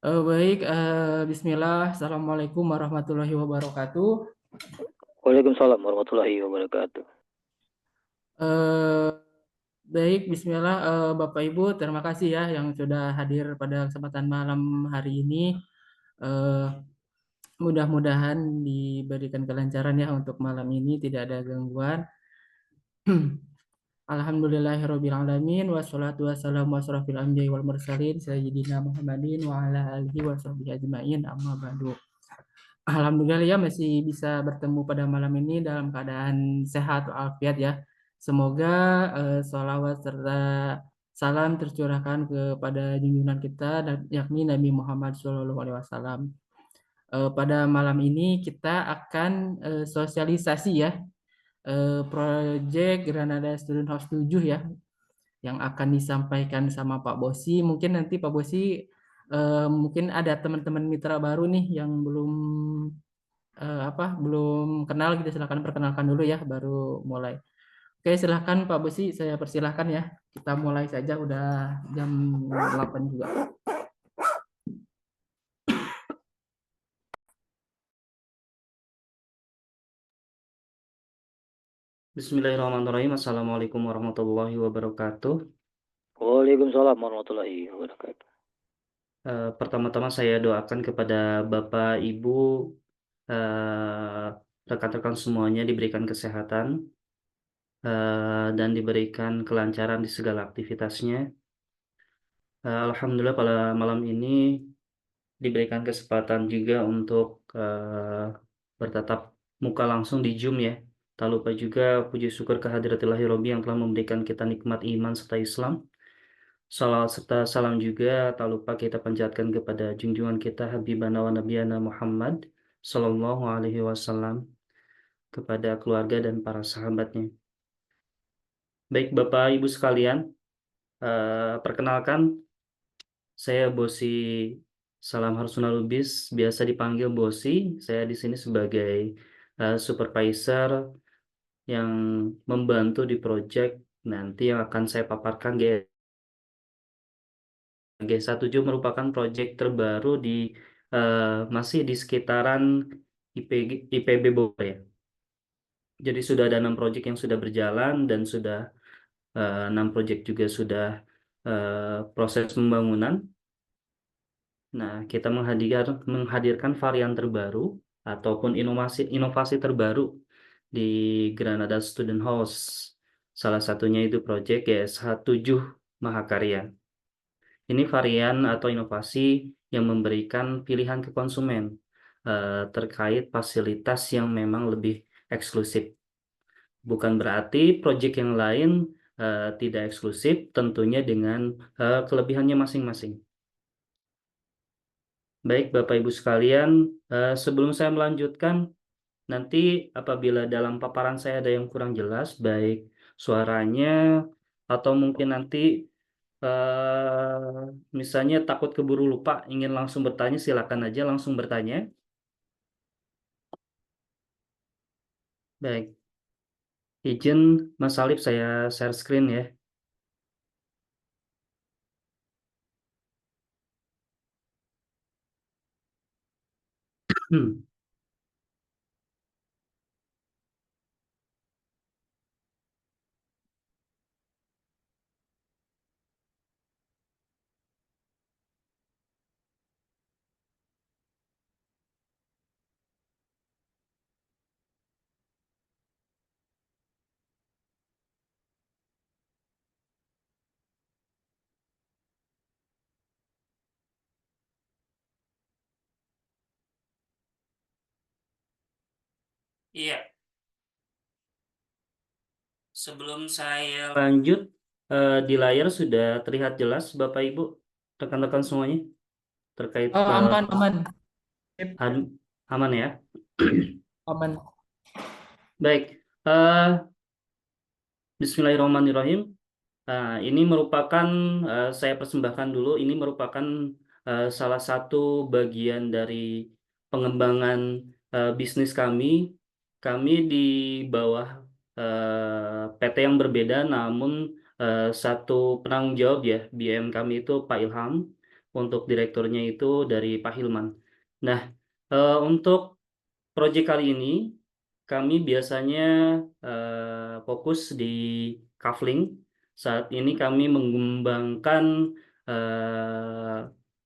Baik, Bismillah, Assalamualaikum warahmatullahi wabarakatuh. Waalaikumsalam warahmatullahi wabarakatuh. Eh, Baik, Bismillah, Bapak Ibu, terima kasih ya yang sudah hadir pada kesempatan malam hari ini. Eh, Mudah-mudahan diberikan kelancaran ya untuk malam ini, tidak ada gangguan. Alhamdulillahirabbil alamin wassalatu wassalamu asrofil anbiya'i wal mursalin sayyidina Muhammadin wa ala alihi wa sahbihi ajmain amma ba'du. Alhamdulillah ya masih bisa bertemu pada malam ini dalam keadaan sehat walafiat ya. Semoga sholawat serta salam tercurahkan kepada junjungan kita yakni Nabi Muhammad SAW. Pada malam ini kita akan sosialisasi ya proyek Granada Student House 7 ya yang akan disampaikan sama Pak Bosi. Mungkin nanti Pak Bosi mungkin ada teman-teman mitra baru nih yang belum kenal gitu, silakan perkenalkan dulu ya baru mulai. Oke, silakan Pak Bosi, saya persilahkan ya. Kita mulai saja, udah jam 8 juga. Bismillahirrahmanirrahim. Assalamualaikum warahmatullahi wabarakatuh. Waalaikumsalam warahmatullahi wabarakatuh. Pertama-tama saya doakan kepada Bapak, Ibu, eh, rekan-rekan semuanya diberikan kesehatan dan diberikan kelancaran di segala aktivitasnya. Alhamdulillah pada malam ini diberikan kesempatan juga untuk bertatap muka langsung di Zoom ya. Tak lupa juga puji syukur kehadiratillahir Robbi yang telah memberikan kita nikmat iman serta Islam. Salawat serta salam juga tak lupa kita panjatkan kepada junjungan kita Habibana wa Nabiyana Muhammad Sallallahu Alaihi Wasallam, kepada keluarga dan para sahabatnya. Baik Bapak Ibu sekalian, perkenalkan saya Bosi Salam Harsunal Lubis, biasa dipanggil Bosi. Saya di sini sebagai supervisor yang membantu di proyek nanti yang akan saya paparkan. G17 merupakan proyek terbaru di masih di sekitaran IPB Bogor ya. Jadi sudah ada 6 proyek yang sudah berjalan dan sudah 6 proyek juga sudah proses pembangunan. Nah, kita menghadirkan varian terbaru ataupun inovasi terbaru di Granada Student House. Salah satunya itu proyek GSH7 Mahakarya. Ini varian atau inovasi yang memberikan pilihan ke konsumen terkait fasilitas yang memang lebih eksklusif. Bukan berarti proyek yang lain tidak eksklusif, tentunya dengan kelebihannya masing-masing. Baik, Bapak Ibu sekalian, sebelum saya melanjutkan, nanti apabila dalam paparan saya ada yang kurang jelas, baik suaranya atau mungkin nanti misalnya takut keburu lupa, ingin langsung bertanya, silakan aja langsung bertanya. Baik, izin Mas Salib saya share screen ya. Iya, sebelum saya lanjut, di layar sudah terlihat jelas Bapak Ibu, rekan-rekan semuanya terkait Oh, aman, aman. Sip, aman ya. aman. Baik, Bismillahirrahmanirrahim. Ini merupakan saya persembahkan dulu. Ini merupakan salah satu bagian dari pengembangan bisnis kami. Kami di bawah PT yang berbeda, namun satu penanggung jawab ya. BM kami itu Pak Ilham. Untuk direkturnya itu dari Pak Hilman. Nah, untuk proyek kali ini kami biasanya fokus di kafling. Saat ini kami mengembangkan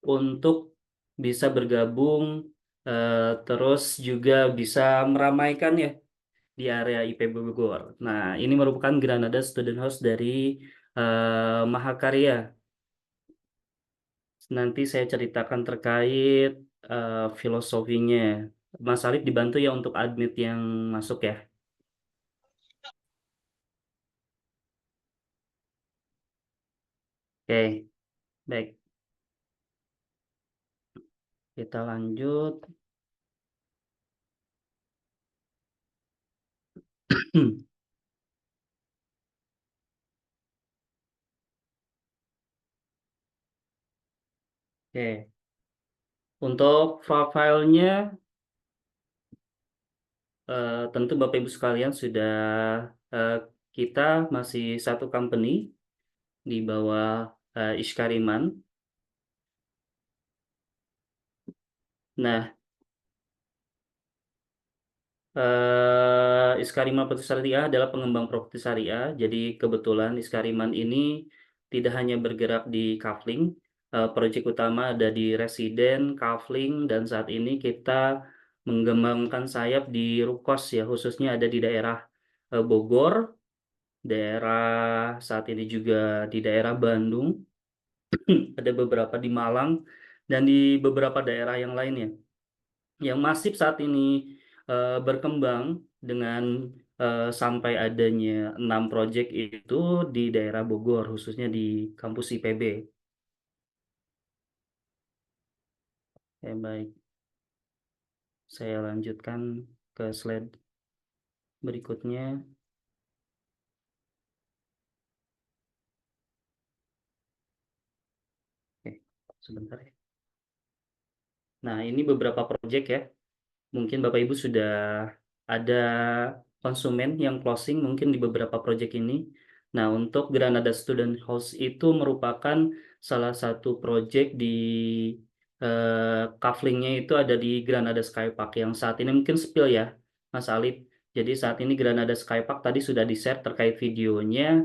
untuk bisa bergabung, terus juga bisa meramaikan ya di area IPB Bogor. Nah, ini merupakan Granada Student House dari Mahakarya. Nanti saya ceritakan terkait filosofinya. Mas Alif dibantu ya untuk admit yang masuk ya. Oke, baik. Kita lanjut. Oke, untuk profilnya tentu Bapak Ibu sekalian sudah eh, kita masih satu company di bawah Iskariman. Nah, Iskariman Properti Syariah adalah pengembang properti syariah. Jadi kebetulan Iskariman ini tidak hanya bergerak di kafling, proyek utama ada di residen, kafling, dan saat ini kita mengembangkan sayap di Rukos ya, khususnya ada di daerah Bogor, daerah saat ini juga di daerah Bandung, ada beberapa di Malang, dan di beberapa daerah yang lainnya. Yang masif saat ini berkembang dengan sampai adanya 6 proyek itu di daerah Bogor, khususnya di kampus IPB. Ya, baik, saya lanjutkan ke slide berikutnya. Oke, sebentar ya. Nah, ini beberapa proyek ya. Mungkin Bapak Ibu sudah ada konsumen yang closing mungkin di beberapa proyek ini. Nah, untuk Granada Student House itu merupakan salah satu proyek di kaflingnya itu ada di Granada Skypark yang saat ini mungkin spill ya, Mas Alif. Jadi saat ini Granada Skypark tadi sudah di-share terkait videonya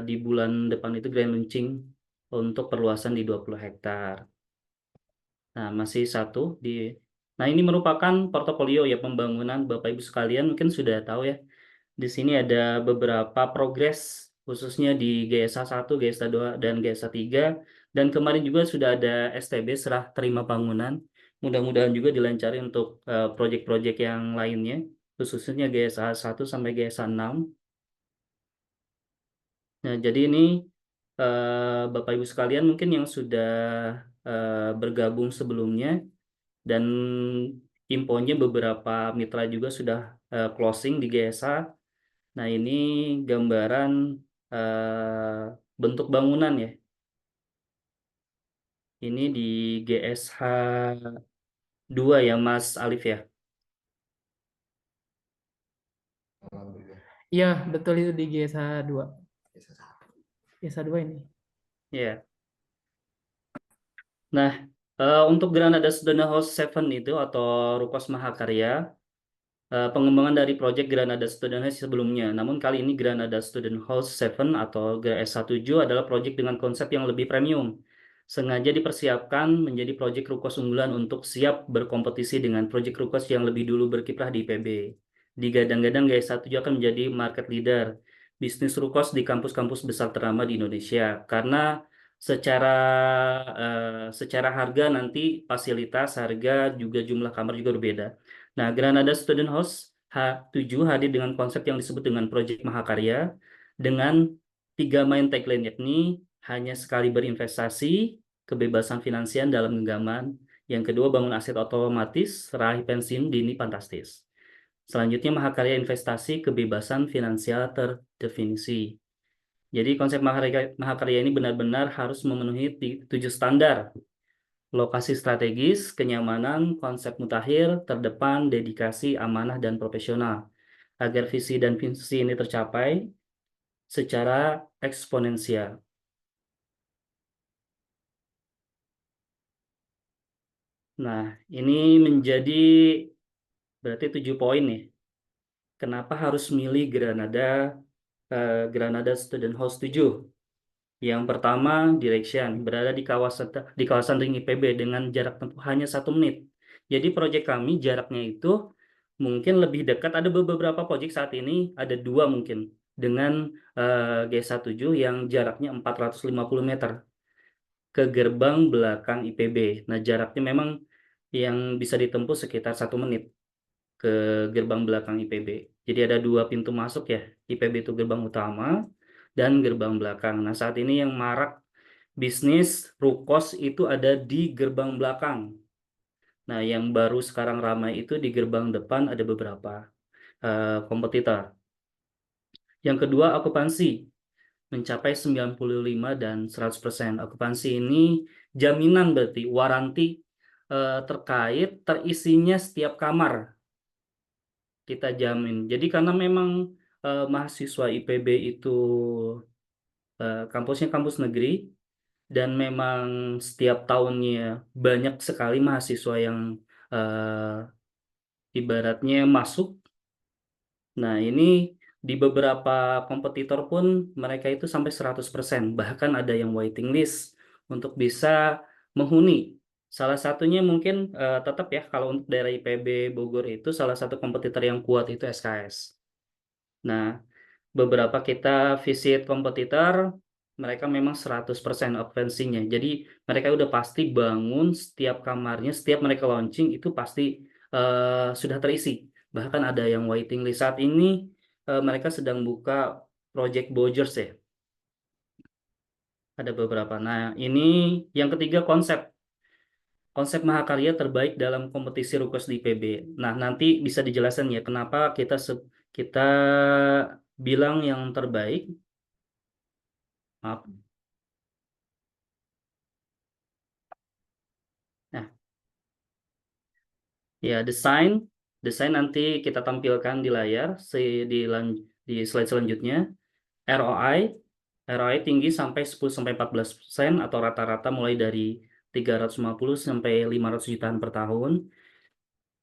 di bulan depan itu grand launching untuk perluasan di 20 hektar. Nah, masih satu di. Nah, ini merupakan portofolio ya pembangunan Bapak Ibu sekalian mungkin sudah tahu ya. Di sini ada beberapa progres khususnya di GSA 1, GSA 2 dan GSA 3 dan kemarin juga sudah ada STB serah terima bangunan. Mudah-mudahan juga dilancarin untuk proyek-proyek yang lainnya khususnya GSA 1 sampai GSA 6. Nah, jadi ini Bapak Ibu sekalian mungkin yang sudah bergabung sebelumnya dan infonya beberapa mitra juga sudah closing di GSA. Nah, ini gambaran bentuk bangunan ya. Ini di GSH 2 ya Mas Alif ya. Iya, betul itu di GSH 2. GSH 2 ini. Ya. Nah, untuk Granada Student House 7 itu atau Rukos Mahakarya, pengembangan dari proyek Granada Student House sebelumnya. Namun kali ini Granada Student House 7 atau GS17 adalah proyek dengan konsep yang lebih premium. Sengaja dipersiapkan menjadi proyek Rukos unggulan untuk siap berkompetisi dengan proyek Rukos yang lebih dulu berkiprah di IPB. Digadang-gadang GS17 akan menjadi market leader bisnis Rukos di kampus-kampus besar ternama di Indonesia karena secara secara harga nanti fasilitas, harga juga jumlah kamar juga berbeda. Nah, Granada Student House H7 hadir dengan konsep yang disebut dengan Project Mahakarya dengan 3 main tagline yakni hanya sekali berinvestasi, kebebasan finansial dalam genggaman, yang kedua bangun aset otomatis, raih pensiun dini fantastis. Selanjutnya Mahakarya investasi, kebebasan finansial terdefinisi. Jadi konsep Mahakarya ini benar-benar harus memenuhi 7 standar. Lokasi strategis, kenyamanan, konsep mutakhir, terdepan, dedikasi, amanah, dan profesional. Agar visi dan misi ini tercapai secara eksponensial. Nah, ini menjadi berarti 7 poin nih. Kenapa harus milih Granada Student House 7? Yang pertama, direction, berada di kawasan ring IPB dengan jarak tempuh hanya 1 menit. Jadi proyek kami jaraknya itu mungkin lebih dekat. Ada beberapa proyek saat ini, ada 2 mungkin, dengan GSA 7 yang jaraknya 450 meter ke gerbang belakang IPB. Nah, jaraknya memang yang bisa ditempuh sekitar 1 menit ke gerbang belakang IPB. Jadi ada 2 pintu masuk ya. IPB itu gerbang utama dan gerbang belakang. Nah, saat ini yang marak bisnis Rukos itu ada di gerbang belakang. Nah, yang baru sekarang ramai itu di gerbang depan ada beberapa kompetitor. Yang kedua, okupansi mencapai 95 dan 100%. Okupansi ini jaminan berarti waranti terkait terisinya setiap kamar kita jamin. Jadi karena memang mahasiswa IPB itu kampusnya kampus negeri dan memang setiap tahunnya banyak sekali mahasiswa yang ibaratnya masuk. Nah, ini di beberapa kompetitor pun mereka itu sampai 100%. Bahkan ada yang waiting list untuk bisa menghuni. Salah satunya mungkin tetap ya kalau untuk daerah IPB Bogor itu salah satu kompetitor yang kuat itu SKS. Nah, beberapa kita visit kompetitor, mereka memang 100% occupancy-nya. Jadi mereka udah pasti bangun setiap kamarnya, setiap mereka launching itu pasti sudah terisi. Bahkan ada yang waiting list saat ini, mereka sedang buka project Bojers ya. Ada beberapa. Nah, ini yang ketiga konsep. Konsep mahakarya terbaik dalam kompetisi Rukos di IPB. Nah, nanti bisa dijelaskan ya kenapa kita bilang yang terbaik. Maaf. Nah, ya, desain nanti kita tampilkan di layar di slide selanjutnya. ROI, ROI tinggi sampai 10-14% atau rata-rata mulai dari 350 sampai 500 jutaan per tahun.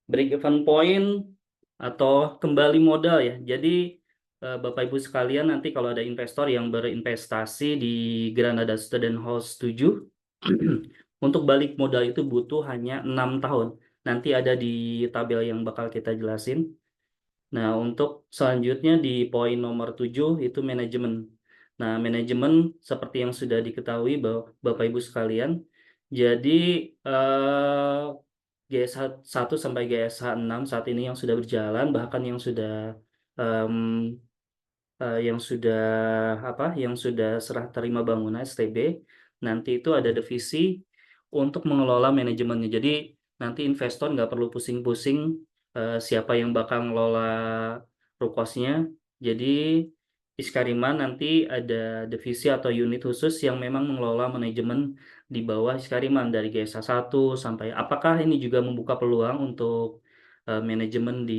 Break even point atau kembali modal ya. Jadi Bapak Ibu sekalian nanti kalau ada investor yang berinvestasi di Granada Student House 7 untuk balik modal itu butuh hanya 6 tahun. Nanti ada di tabel yang bakal kita jelasin. Nah, untuk selanjutnya di poin nomor 7 itu manajemen. Nah, manajemen seperti yang sudah diketahui Bapak Ibu sekalian. Jadi GSH 1 sampai GSH 6 saat ini yang sudah berjalan, bahkan em, yang sudah yang sudah serah terima bangunan STB, nanti itu ada divisi untuk mengelola manajemennya. Jadi nanti investor nggak perlu pusing-pusing siapa yang bakal ngelola rukosnya. Jadi Iskariman nanti ada divisi atau unit khusus yang memang mengelola manajemen di bawah Iskariman dari GSA 1 sampai apakah ini juga membuka peluang untuk manajemen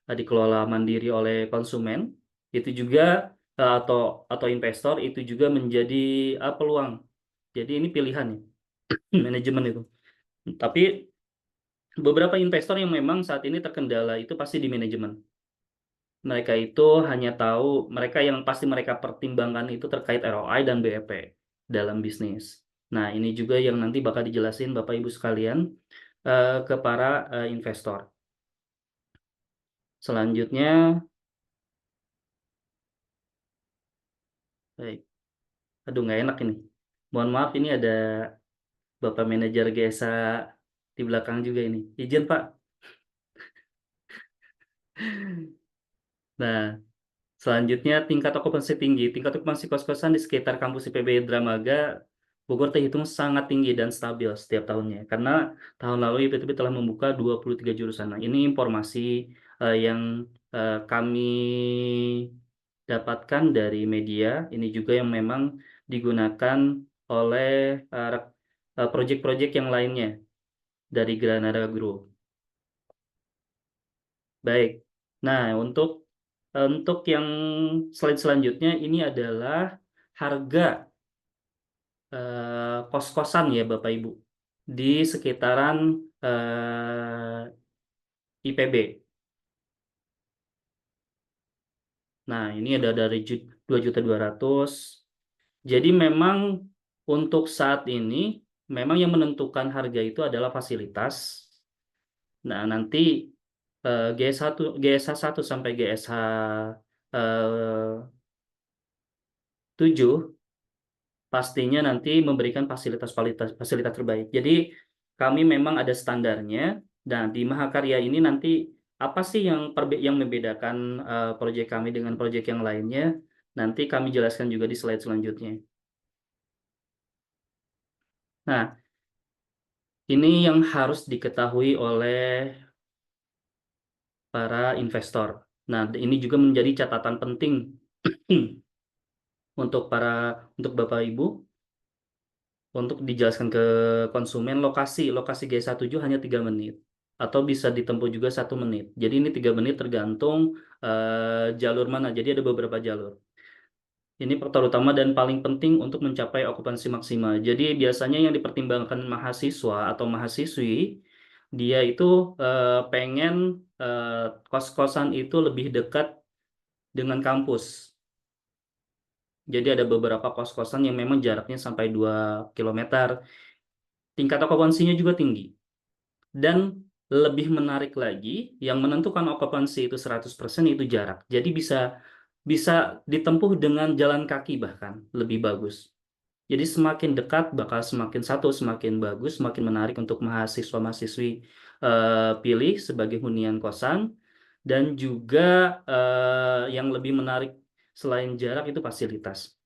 dikelola mandiri oleh konsumen itu juga atau investor itu juga menjadi peluang. Jadi ini pilihan ya, manajemen itu. Tapi beberapa investor yang memang saat ini terkendala itu pasti di manajemen. Mereka itu hanya tahu, mereka yang pasti mereka pertimbangkan itu terkait ROI dan BEP dalam bisnis. Nah, ini juga yang nanti bakal dijelasin Bapak Ibu sekalian ke para investor. Selanjutnya, baik. Aduh, nggak enak ini. Mohon maaf, ini ada Bapak Manajer GSA di belakang juga ini. Izin, Pak. Nah, selanjutnya tingkat okupansi tinggi. Tingkat okupansi kos-kosan di sekitar kampus IPB Dramaga Bogor terhitung sangat tinggi dan stabil setiap tahunnya. Karena tahun lalu IPB telah membuka 23 jurusan. Nah, ini informasi yang kami dapatkan dari media. Ini juga yang memang digunakan oleh proyek-proyek yang lainnya dari Granada Group. Baik. Nah, untuk yang slide selanjutnya ini adalah harga kos-kosan ya Bapak Ibu. di sekitaran IPB. Nah, ini ada dari 2.200.000. Jadi memang untuk saat ini memang yang menentukan harga itu adalah fasilitas. Nah, nanti GSH 1 sampai GSH 7 pastinya nanti memberikan fasilitas fasilitas terbaik. Jadi kami memang ada standarnya. Dan di Mahakarya ini nanti apa sih yang membedakan proyek kami dengan proyek yang lainnya? Nanti kami jelaskan juga di slide selanjutnya. Nah, ini yang harus diketahui oleh para investor. Nah, ini juga menjadi catatan penting untuk Bapak Ibu untuk dijelaskan ke konsumen. Lokasi GSH 7 hanya 3 menit atau bisa ditempuh juga 1 menit. Jadi ini 3 menit tergantung jalur mana. Jadi ada beberapa jalur. Ini terutama dan paling penting untuk mencapai okupansi maksimal. Jadi biasanya yang dipertimbangkan mahasiswa atau mahasiswi, dia itu pengen kos-kosan itu lebih dekat dengan kampus. Jadi ada beberapa kos-kosan yang memang jaraknya sampai 2 kilometer. Tingkat okupansinya juga tinggi. Dan lebih menarik lagi, yang menentukan okupansi itu 100% itu jarak. Jadi bisa bisa ditempuh dengan jalan kaki bahkan lebih bagus. Jadi semakin dekat bakal semakin bagus, semakin menarik untuk mahasiswa-mahasiswi pilih sebagai hunian kosan. Dan juga yang lebih menarik selain jarak itu fasilitas.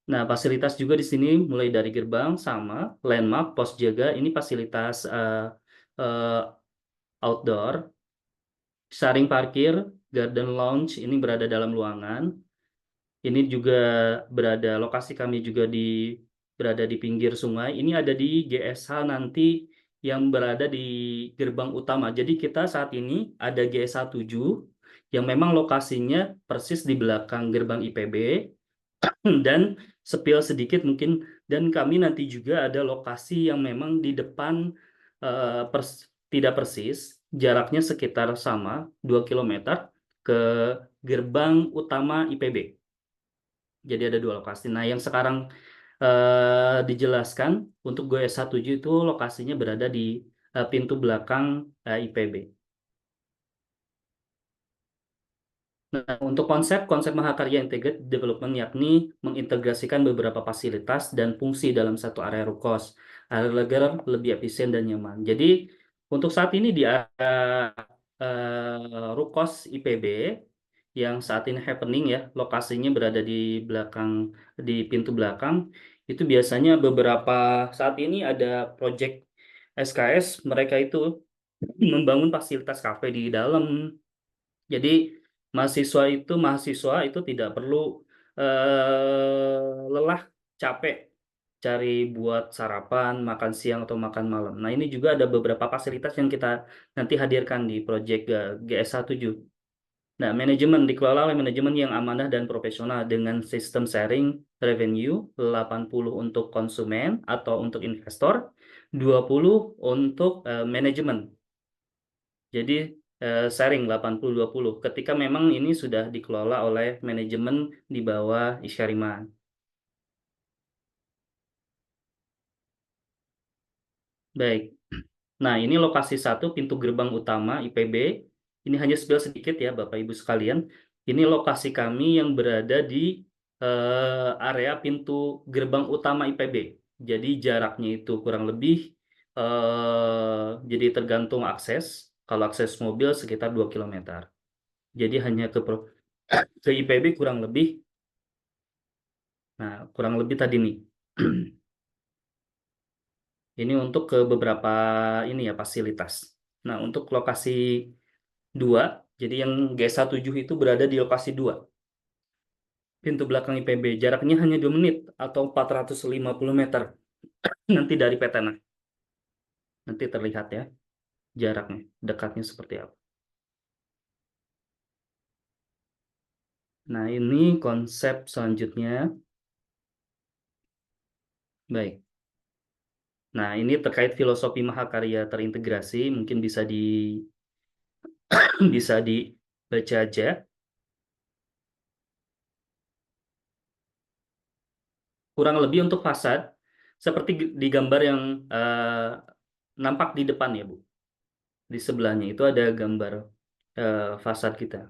Nah, fasilitas juga di sini mulai dari gerbang sama landmark, pos jaga, ini fasilitas eh, outdoor, sharing parkir, garden lounge ini berada dalam ruangan. Ini juga lokasi kami juga berada di pinggir sungai. Ini ada di GSH nanti yang berada di gerbang utama. Jadi kita saat ini ada GSH 7 yang memang lokasinya persis di belakang gerbang IPB. Dan spill sedikit mungkin, dan kami nanti juga ada lokasi yang memang di depan tidak persis, jaraknya sekitar sama 2 kilometer ke gerbang utama IPB. Jadi ada 2 lokasi. Nah, yang sekarang dijelaskan untuk GSH 7 itu lokasinya berada di pintu belakang IPB. Nah, untuk konsep Mahakarya Integrated Development yakni mengintegrasikan beberapa fasilitas dan fungsi dalam satu area rukos agar lebih efisien dan nyaman. Jadi untuk saat ini di area rukos IPB yang saat ini happening ya, lokasinya berada di belakang, di pintu belakang, itu biasanya beberapa saat ini ada proyek SKS, mereka itu membangun fasilitas kafe di dalam. Jadi mahasiswa itu tidak perlu lelah, capek cari buat sarapan, makan siang atau makan malam. Nah, ini juga ada beberapa fasilitas yang kita nanti hadirkan di proyek GSH 7. Nah, manajemen dikelola oleh manajemen yang amanah dan profesional dengan sistem sharing revenue 80 untuk konsumen atau untuk investor, 20 untuk manajemen. Jadi sharing 80-20 ketika memang ini sudah dikelola oleh manajemen di bawah Isyariman. Baik. Nah, ini lokasi 1 pintu gerbang utama IPB. Ini hanya spill sedikit ya Bapak Ibu sekalian. Ini lokasi kami yang berada di area pintu gerbang utama IPB. Jadi jaraknya itu kurang lebih jadi tergantung akses. Kalau akses mobil sekitar 2 kilometer. Jadi hanya ke IPB kurang lebih. Nah, kurang lebih tadi nih. Ini untuk ke beberapa ini ya fasilitas. Nah, untuk lokasi 2, jadi yang GSH 7 itu berada di lokasi 2. Pintu belakang IPB, jaraknya hanya 2 menit atau 450 meter. Nanti dari petana. Nanti terlihat ya jaraknya, dekatnya seperti apa. Nah, ini konsep selanjutnya. Baik. Nah, ini terkait filosofi mahakarya terintegrasi, mungkin bisa bisa dibaca aja. Kurang lebih untuk fasad, seperti di gambar yang nampak di depan ya, Bu. Di sebelahnya itu ada gambar fasad kita.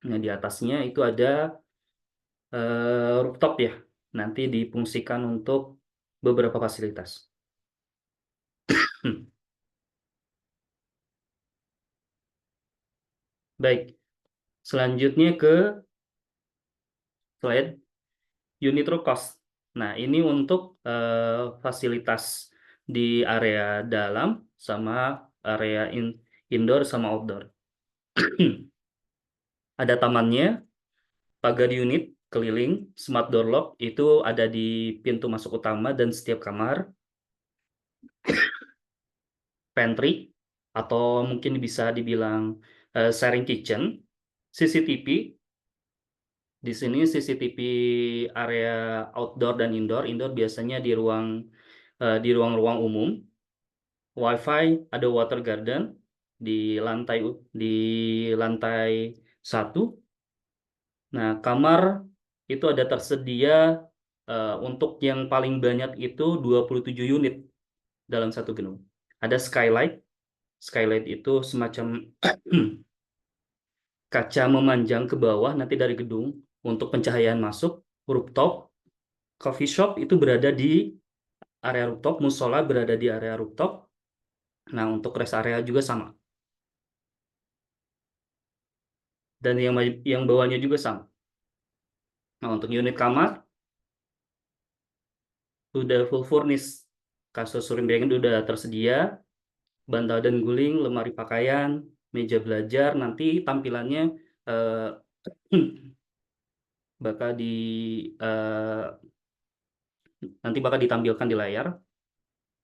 Nah, di atasnya itu ada rooftop ya. Nanti difungsikan untuk beberapa fasilitas. Baik, selanjutnya ke slide unit true cost. Nah, ini untuk fasilitas di area dalam sama area indoor sama outdoor. Ada tamannya, pagar unit keliling, smart door lock itu ada di pintu masuk utama dan setiap kamar. Pantry atau mungkin bisa dibilang sharing kitchen, CCTV. Di sini CCTV area outdoor dan indoor. Indoor biasanya di ruang-ruang umum. WiFi, ada water garden di di lantai 1. Nah, kamar itu ada tersedia untuk yang paling banyak itu 27 unit dalam satu gedung. Ada skylight. Skylight itu semacam kaca memanjang ke bawah nanti dari gedung untuk pencahayaan masuk. Rooftop, coffee shop itu berada di area rooftop, musola berada di area rooftop. Nah, untuk rest area juga sama. Dan yang bawahnya juga sama. Nah, untuk unit kamar sudah full furnish. Kasur ring udah tersedia, bantal dan guling, lemari pakaian, meja belajar. Nanti tampilannya eh, bakal di eh, nanti bakal ditampilkan di layar,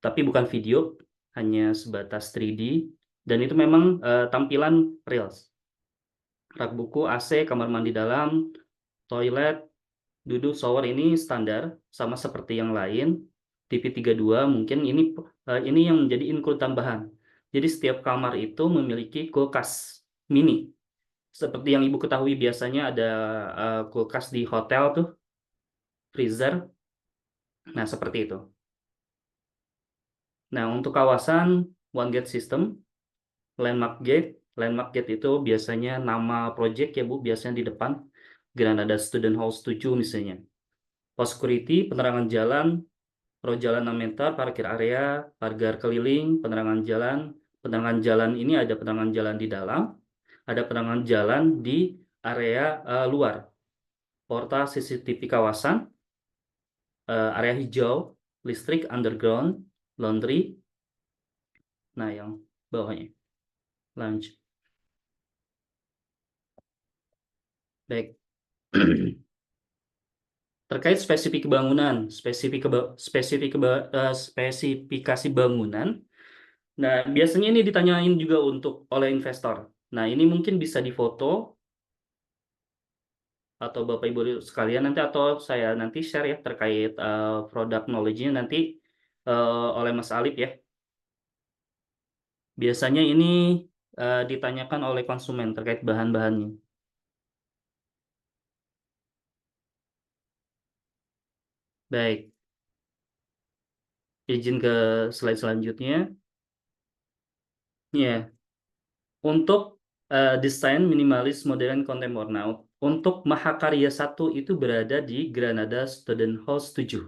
tapi bukan video, hanya sebatas 3D. Dan itu memang tampilan reals. Rak buku, AC, kamar mandi dalam, toilet, duduk, shower ini standar, sama seperti yang lain. TV 32 mungkin ini yang menjadi include tambahan. Jadi setiap kamar itu memiliki kulkas mini. Seperti yang Ibu ketahui biasanya ada kulkas di hotel tuh, freezer. Nah, seperti itu. Nah, untuk kawasan One Gate System, Landmark Gate itu biasanya nama project ya Bu, biasanya di depan. Granada Student Hall 7 misalnya. Post security, penerangan jalan, row jalan 6 meter, parkir area, pagar keliling, penerangan jalan. Penerangan jalan ini ada penerangan jalan di dalam, ada penerangan jalan di area luar. Portal CCTV kawasan, area hijau, listrik, underground, laundry. Nah, yang bawahnya, lounge. Baik. Terkait spesifikasi bangunan. Nah, biasanya ini ditanyain juga oleh investor. Nah, ini mungkin bisa difoto atau Bapak Ibu sekalian nanti, atau saya nanti share ya terkait product knowledge-nya nanti oleh Mas Alip ya. Biasanya ini ditanyakan oleh konsumen terkait bahan-bahannya. Baik, izin ke slide selanjutnya. Ya, untuk desain minimalis modern kontemporer. Nah, untuk Mahakarya 1 itu berada di Granada Student Hall 7.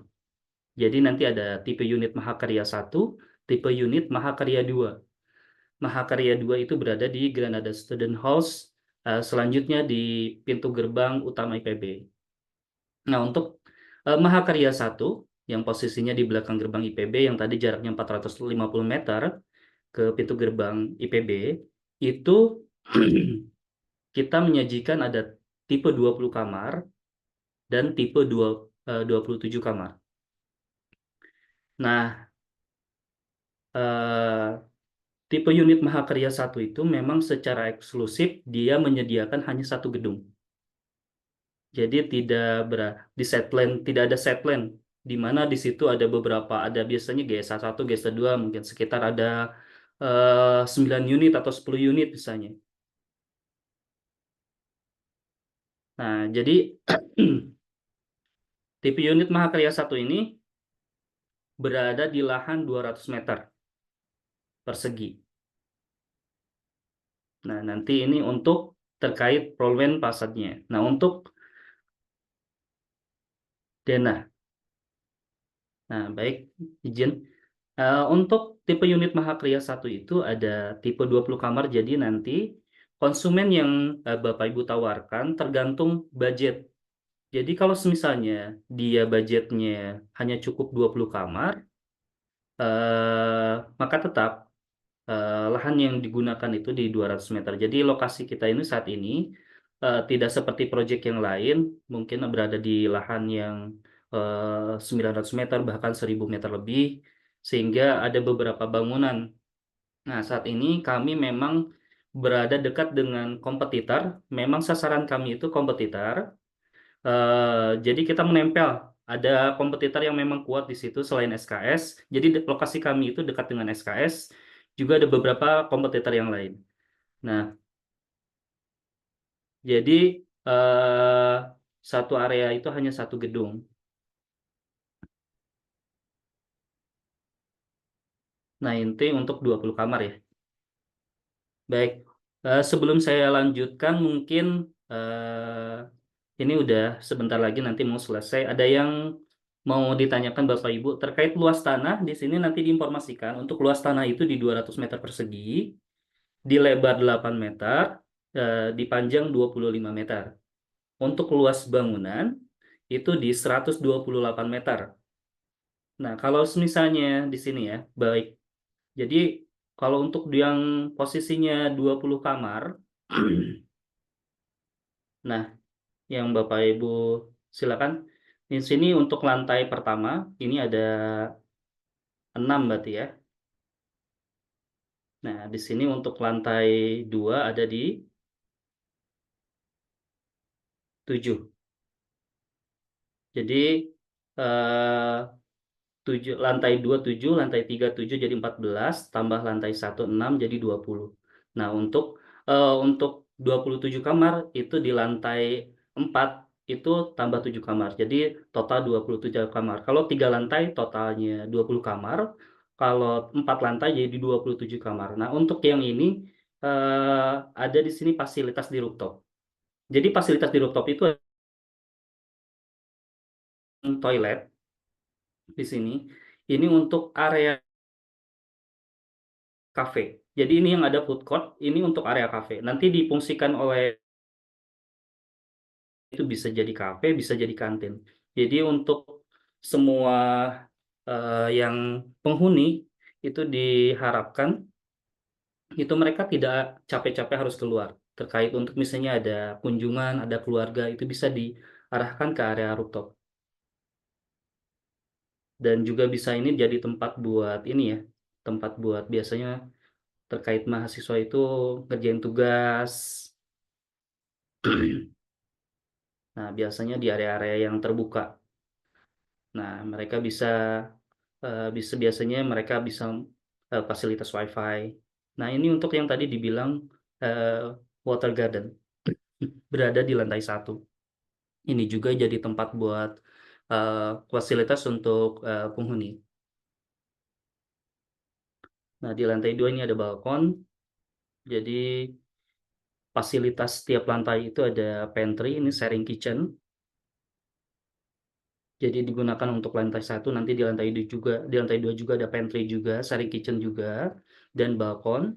Jadi nanti ada tipe unit Mahakarya 1, tipe unit Mahakarya 2. Mahakarya 2 itu berada di Granada Student Halls, selanjutnya di pintu gerbang utama IPB. Nah, untuk Mahakarya 1 yang posisinya di belakang gerbang IPB yang tadi jaraknya 450 meter ke pintu gerbang IPB, itu kita menyajikan ada tipe 20 kamar dan tipe 27 kamar. Nah, tipe unit Mahakarya 1 itu memang secara eksklusif dia menyediakan hanya satu gedung. Jadi tidak ada set plan di mana di situ ada beberapa, ada biasanya GSA 1, GSA 2, mungkin sekitar ada 9 unit atau 10 unit misalnya. Nah, jadi tipe unit Mahakarya 1 ini berada di lahan 200 meter persegi. Nah, nanti ini untuk terkait Polwen Pasadnya. Nah, untuk denah. Nah, baik, izin. Untuk tipe unit Mahakarya 1 itu ada tipe 20 kamar, jadi nanti konsumen yang Bapak Ibu tawarkan tergantung budget. Jadi kalau misalnya dia budgetnya hanya cukup 20 kamar, maka tetap lahan yang digunakan itu di 200 meter. Jadi lokasi kita ini saat ini tidak seperti proyek yang lain, mungkin berada di lahan yang 900 meter, bahkan 1000 meter lebih, sehingga ada beberapa bangunan. Nah, saat ini kami memang berada dekat dengan kompetitor, memang sasaran kami itu kompetitor. Jadi kita menempel, ada kompetitor yang memang kuat di situ selain SKS. Jadi lokasi kami itu dekat dengan SKS, juga ada beberapa kompetitor yang lain. Nah, jadi eh, satu area itu hanya satu gedung. Nah, ini untuk 20 kamar ya. Baik, sebelum saya lanjutkan mungkin ini udah sebentar lagi nanti mau selesai. Ada yang mau ditanyakan Bapak Ibu terkait luas tanah. Di sini nanti diinformasikan untuk luas tanah itu di 200 meter persegi, di lebar 8 meter, di panjang 25 meter. Untuk luas bangunan itu di 128 meter. Nah, kalau misalnya di sini ya, baik. Jadi kalau untuk yang posisinya 20 kamar, nah, yang Bapak Ibu silakan. Di sini untuk lantai pertama ini ada 6 berarti ya. Nah, di sini untuk lantai 2 ada di 7. Jadi eh, 7, lantai 2 7, lantai 3 7 jadi 14, tambah lantai 1 6 jadi 20. Nah, untuk 27 kamar itu di lantai 4 itu tambah 7 kamar. Jadi total 27 kamar. Kalau 3 lantai totalnya 20 kamar. Kalau 4 lantai jadi 27 kamar. Nah, untuk yang ini ada di sini fasilitas di rooftop. Jadi fasilitas di rooftop itu ada toilet di sini. Ini untuk area cafe. Jadi ini yang ada food court, ini untuk area cafe. Nanti difungsikan oleh, itu bisa jadi cafe, bisa jadi kantin. Jadi untuk semua yang penghuni itu diharapkan itu mereka tidak capek-capek harus keluar. Terkait untuk misalnya ada kunjungan, ada keluarga, itu bisa diarahkan ke area rooftop. Dan juga bisa ini jadi tempat buat ini ya, tempat buat biasanya terkait mahasiswa itu ngerjain tugas. Nah, biasanya di area-area yang terbuka. Nah, mereka bisa biasanya mereka bisa fasilitas WiFi. Nah, ini untuk yang tadi dibilang eh, water garden berada di lantai 1. Ini juga jadi tempat buat eh, fasilitas untuk penghuni. Nah, di lantai 2 ini ada balkon. Jadi fasilitas setiap lantai itu ada pantry, ini sharing kitchen. Jadi digunakan untuk lantai 1, nanti di lantai 2 juga, ada pantry juga, sharing kitchen juga, dan balkon.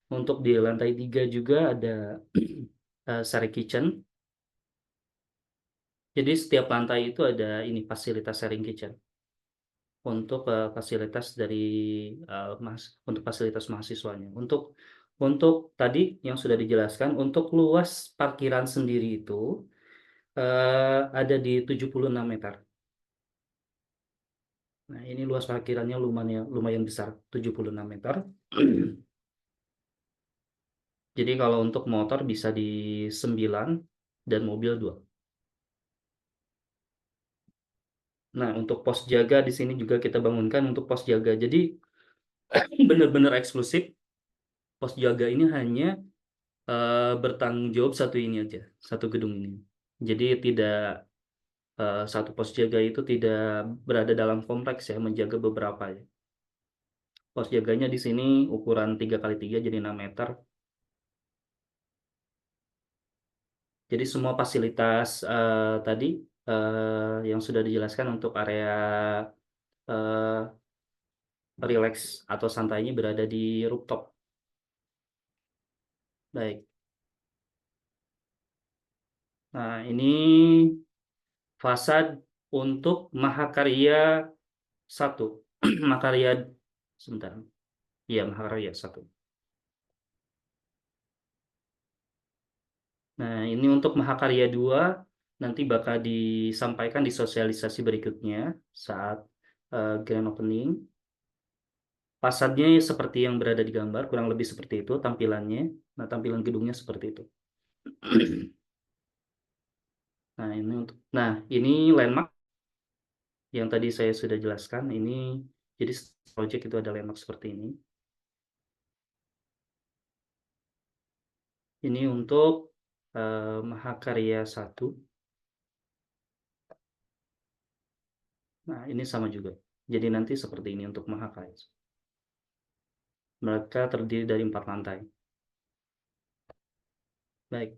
Untuk di lantai 3 juga ada sharing kitchen. Jadi setiap lantai itu ada ini fasilitas sharing kitchen untuk fasilitas dari untuk fasilitas mahasiswanya. Untuk tadi yang sudah dijelaskan, untuk luas parkiran sendiri itu ada di 76 meter. Nah, ini luas parkirannya lumayan besar, 76 meter. Jadi kalau untuk motor bisa di 9 dan mobil 2. Nah, untuk pos jaga di sini juga kita bangunkan untuk pos jaga. Jadi benar-benar eksklusif. Pos jaga ini hanya bertanggung jawab satu ini aja, satu gedung ini. Jadi tidak satu pos jaga itu tidak berada dalam kompleks ya, menjaga beberapa ya. Pos jaganya di sini ukuran 3x3 jadi 6 meter. Jadi semua fasilitas tadi yang sudah dijelaskan untuk area relax atau santainya berada di rooftop. Baik. Nah, ini fasad untuk Mahakarya 1. Mahakarya sebentar. Iya, Mahakarya 1. Nah, ini untuk Mahakarya 2 nanti bakal disampaikan di sosialisasi berikutnya saat grand opening. Fasadnya seperti yang berada di gambar, kurang lebih seperti itu tampilannya. Nah, tampilan gedungnya seperti itu. Nah, ini landmark yang tadi saya sudah jelaskan. Ini jadi project itu ada landmark seperti ini. Ini untuk Mahakarya 1. Nah, ini sama juga. Jadi nanti seperti ini untuk Mahakarya. Mereka terdiri dari 4 lantai. Baik.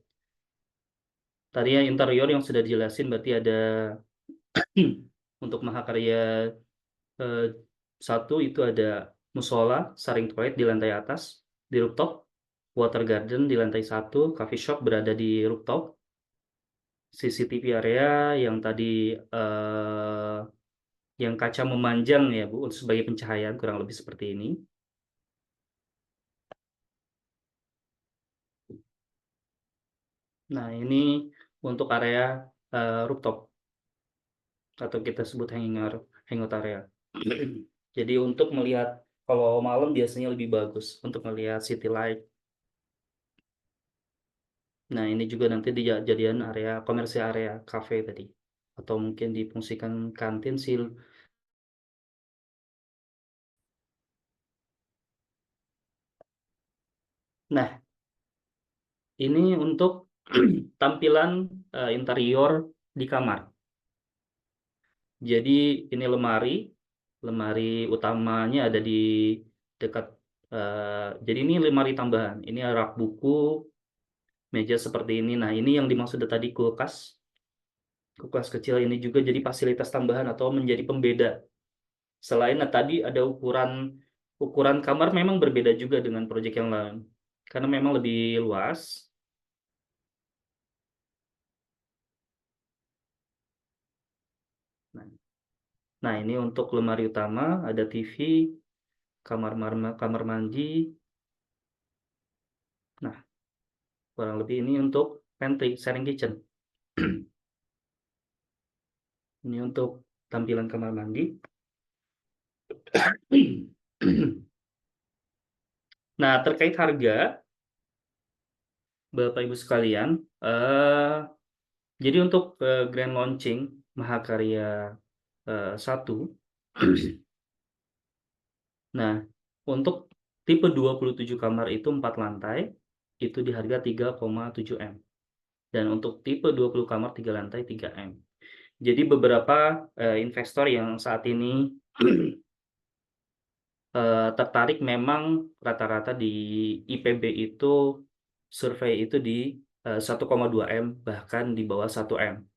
Tadi ya interior yang sudah dijelasin berarti ada untuk Mahakarya 1 itu ada musola, saring toilet di lantai atas, di rooftop, water garden di lantai 1, coffee shop berada di rooftop, CCTV area yang tadi yang kaca memanjang ya Bu sebagai pencahayaan kurang lebih seperti ini. Nah, ini untuk area rooftop atau kita sebut hangout area. Jadi untuk melihat kalau malam biasanya lebih bagus untuk melihat city light. Nah, ini juga nanti dijadikan area komersial area cafe tadi atau mungkin difungsikan kantin sih. Nah, ini untuk tampilan interior di kamar. Jadi ini lemari utamanya ada di dekat. Jadi ini lemari tambahan. Ini rak buku, meja seperti ini. Nah, ini yang dimaksud tadi kulkas. Kulkas kecil ini juga jadi fasilitas tambahan atau menjadi pembeda. Selain tadi ada ukuran kamar memang berbeda juga dengan proyek yang lain. Karena memang lebih luas. Nah, ini untuk lemari utama, ada TV, kamar mandi. Nah, kurang lebih ini untuk pantry, sharing kitchen. Ini untuk tampilan kamar mandi. Nah, terkait harga, Bapak Ibu sekalian, jadi untuk grand launching Mahakarya 1, nah untuk tipe 27 kamar itu 4 lantai, itu di harga 3,7 M. Dan untuk tipe 20 kamar 3 lantai 3 M. Jadi beberapa investor yang saat ini tertarik memang rata-rata di IPB itu survei itu di 1,2 M bahkan di bawah 1 M.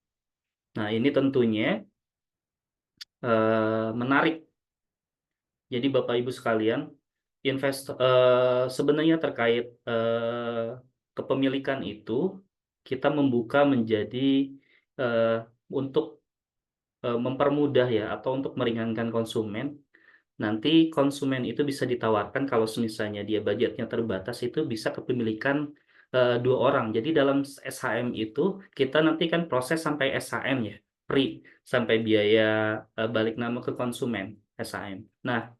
Nah, ini tentunya menarik. Jadi Bapak Ibu sekalian, sebenarnya terkait kepemilikan itu kita membuka menjadi untuk mempermudah ya atau untuk meringankan konsumen. Nanti konsumen itu bisa ditawarkan kalau misalnya dia budgetnya terbatas itu bisa kepemilikan 2 orang. Jadi dalam SHM itu kita nanti kan proses sampai SHM ya, sampai biaya balik nama ke konsumen SHM. Nah,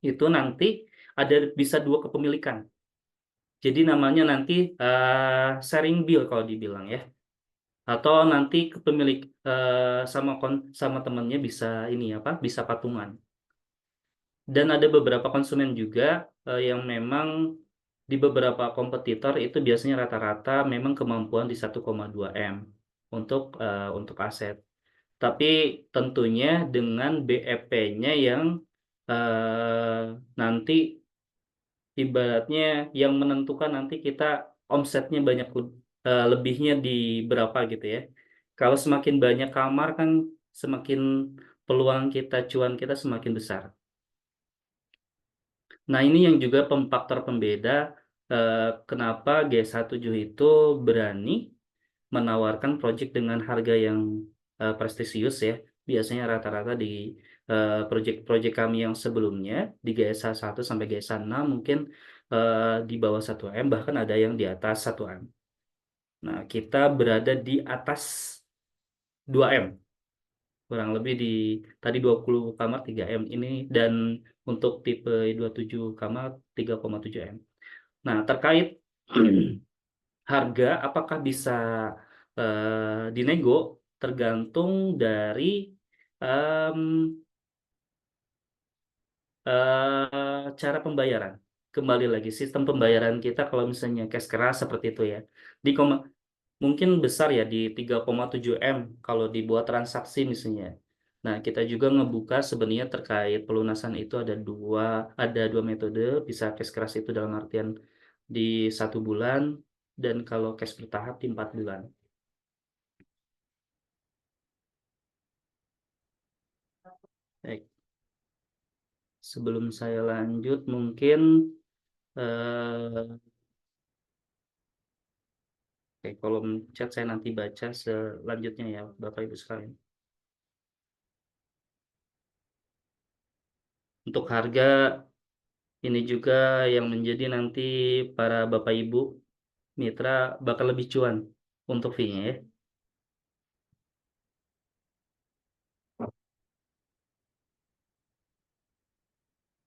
itu nanti ada bisa 2 kepemilikan. Jadi namanya nanti sharing bill kalau dibilang ya. atau nanti ke pemilik sama temannya bisa ini apa? Bisa patungan. Dan ada beberapa konsumen juga yang memang di beberapa kompetitor itu biasanya rata-rata memang kemampuan di 1,2 M untuk aset. Tapi tentunya dengan BEP-nya yang nanti ibaratnya yang menentukan nanti kita omsetnya lebihnya di berapa gitu ya. Kalau semakin banyak kamar kan semakin peluang kita, cuan kita semakin besar. Nah, ini yang juga faktor pembeda kenapa G17 itu berani menawarkan project dengan harga yang prestisius ya. Biasanya rata-rata di project-project kami yang sebelumnya di GSA 1 sampai GSA 6 mungkin di bawah 1 M, bahkan ada yang di atas 1 M. Nah, kita berada di atas 2 M. Kurang lebih di tadi 20 kamar 3 M ini, dan untuk tipe 27 kamar 3,7 M. Nah, terkait harga apakah bisa dinego tergantung dari em, cara pembayaran. Kembali lagi sistem pembayaran kita kalau misalnya cash keras seperti itu ya. Di mungkin besar ya di 3,7 M kalau dibuat transaksi misalnya. Nah, kita juga ngebuka sebenarnya terkait pelunasan itu ada dua metode, bisa cash keras itu dalam artian di 1 bulan, dan kalau cash bertahap di 4 bulan. Baik. Sebelum saya lanjut, mungkin kolom chat saya nanti baca selanjutnya ya, Bapak Ibu sekalian. Untuk harga ini juga yang menjadi nanti para Bapak Ibu mitra bakal lebih cuan untuk fee-nya ya.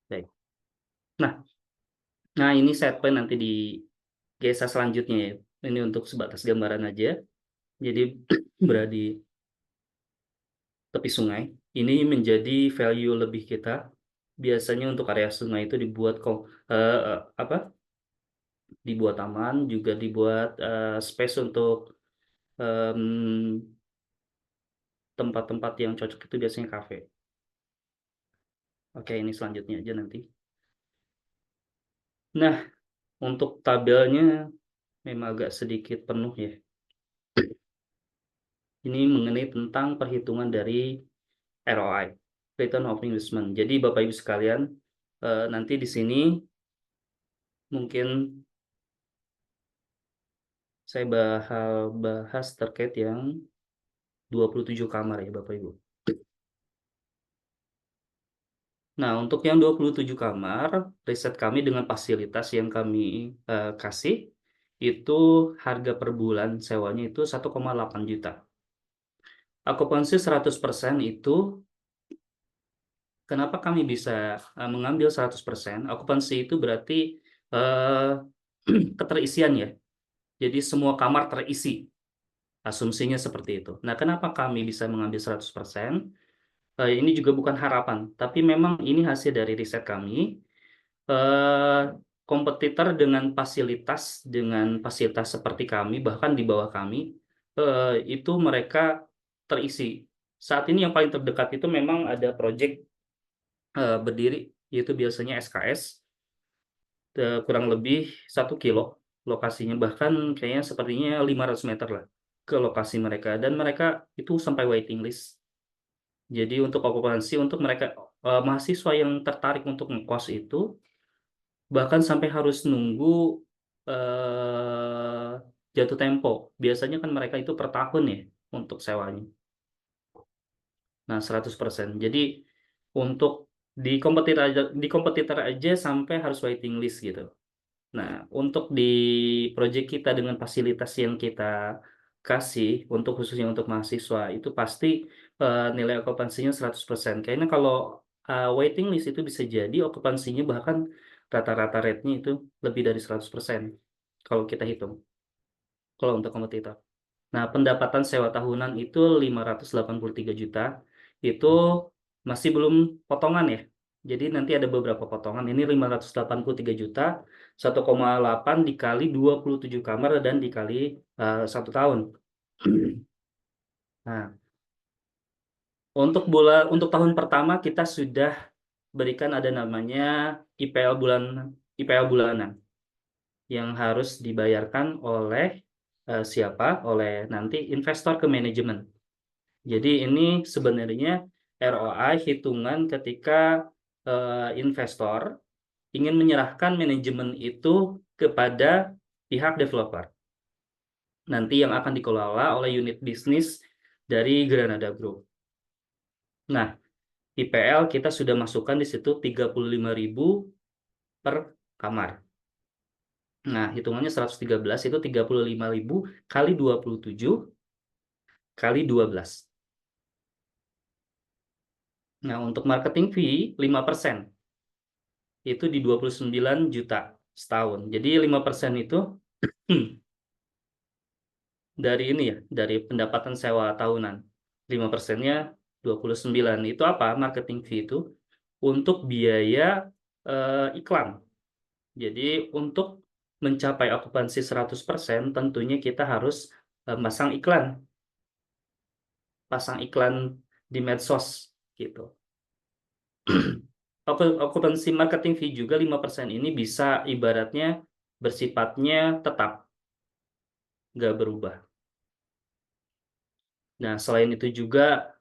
Baik. Nah, ini set point nanti di GSA selanjutnya ya. Ini untuk sebatas gambaran aja. Jadi berada di tepi sungai. Ini menjadi value lebih kita. Biasanya untuk area sungai itu dibuat apa? Dibuat taman, juga dibuat space untuk tempat-tempat yang cocok itu biasanya kafe. Oke, ini selanjutnya aja nanti. Nah, untuk tabelnya memang agak sedikit penuh ya. Ini mengenai tentang perhitungan dari ROI, Return of Investment. Jadi Bapak Ibu sekalian, nanti di sini mungkin saya bahas terkait yang 27 kamar ya Bapak Ibu. Nah, untuk yang 27 kamar, riset kami dengan fasilitas yang kami kasih, itu harga per bulan sewanya itu 1,8 juta. Okupansi 100% itu, kenapa kami bisa mengambil 100%? Okupansi itu berarti keterisian ya. Jadi semua kamar terisi. Asumsinya seperti itu. Nah, kenapa kami bisa mengambil 100%? Ini juga bukan harapan, tapi memang ini hasil dari riset kami. Kompetitor dengan fasilitas seperti kami, bahkan di bawah kami, itu mereka terisi. Saat ini yang paling terdekat itu memang ada proyek berdiri, yaitu biasanya SKS, kurang lebih 1 kilo lokasinya, bahkan kayaknya sepertinya 500 meter lah ke lokasi mereka, dan mereka itu sampai waiting list. Jadi untuk okupansi untuk mereka mahasiswa yang tertarik untuk ngekos itu bahkan sampai harus nunggu jatuh tempo. Biasanya kan mereka itu per tahun ya untuk sewanya. Nah, 100%. Jadi untuk di kompetitor aja sampai harus waiting list gitu. Nah, untuk di project kita dengan fasilitas yang kita kasih untuk khususnya untuk mahasiswa itu pasti nilai okupansinya 100%. Karena kalau waiting list itu bisa jadi okupansinya bahkan rata-rata rate-nya itu lebih dari 100% kalau kita hitung. Kalau untuk kompetitor. Nah, pendapatan sewa tahunan itu 583 juta. Itu masih belum potongan ya. Jadi nanti ada beberapa potongan. Ini 583 juta, 1,8 dikali 27 kamar dan dikali 1 tahun. Nah, untuk tahun pertama kita sudah berikan ada namanya IPL bulanan yang harus dibayarkan oleh siapa? Oleh nanti investor ke manajemen. Jadi ini sebenarnya ROI hitungan ketika investor ingin menyerahkan manajemen itu kepada pihak developer. Nanti yang akan dikelola oleh unit bisnis dari Granada Group. Nah, IPL kita sudah masukkan di situ 35.000 per kamar. Nah, hitungannya 113 itu 35.000 kali 27 kali 12. Nah, untuk marketing fee 5%. Itu di 29 juta setahun. Jadi 5% itu dari ini ya, dari pendapatan sewa tahunan. 5%-nya 29. Itu apa? Marketing fee itu untuk biaya iklan. Jadi untuk mencapai okupansi 100%, tentunya kita harus pasang iklan di medsos gitu. Okupansi marketing fee juga 5% ini bisa ibaratnya bersifatnya tetap, nggak berubah. Nah, selain itu juga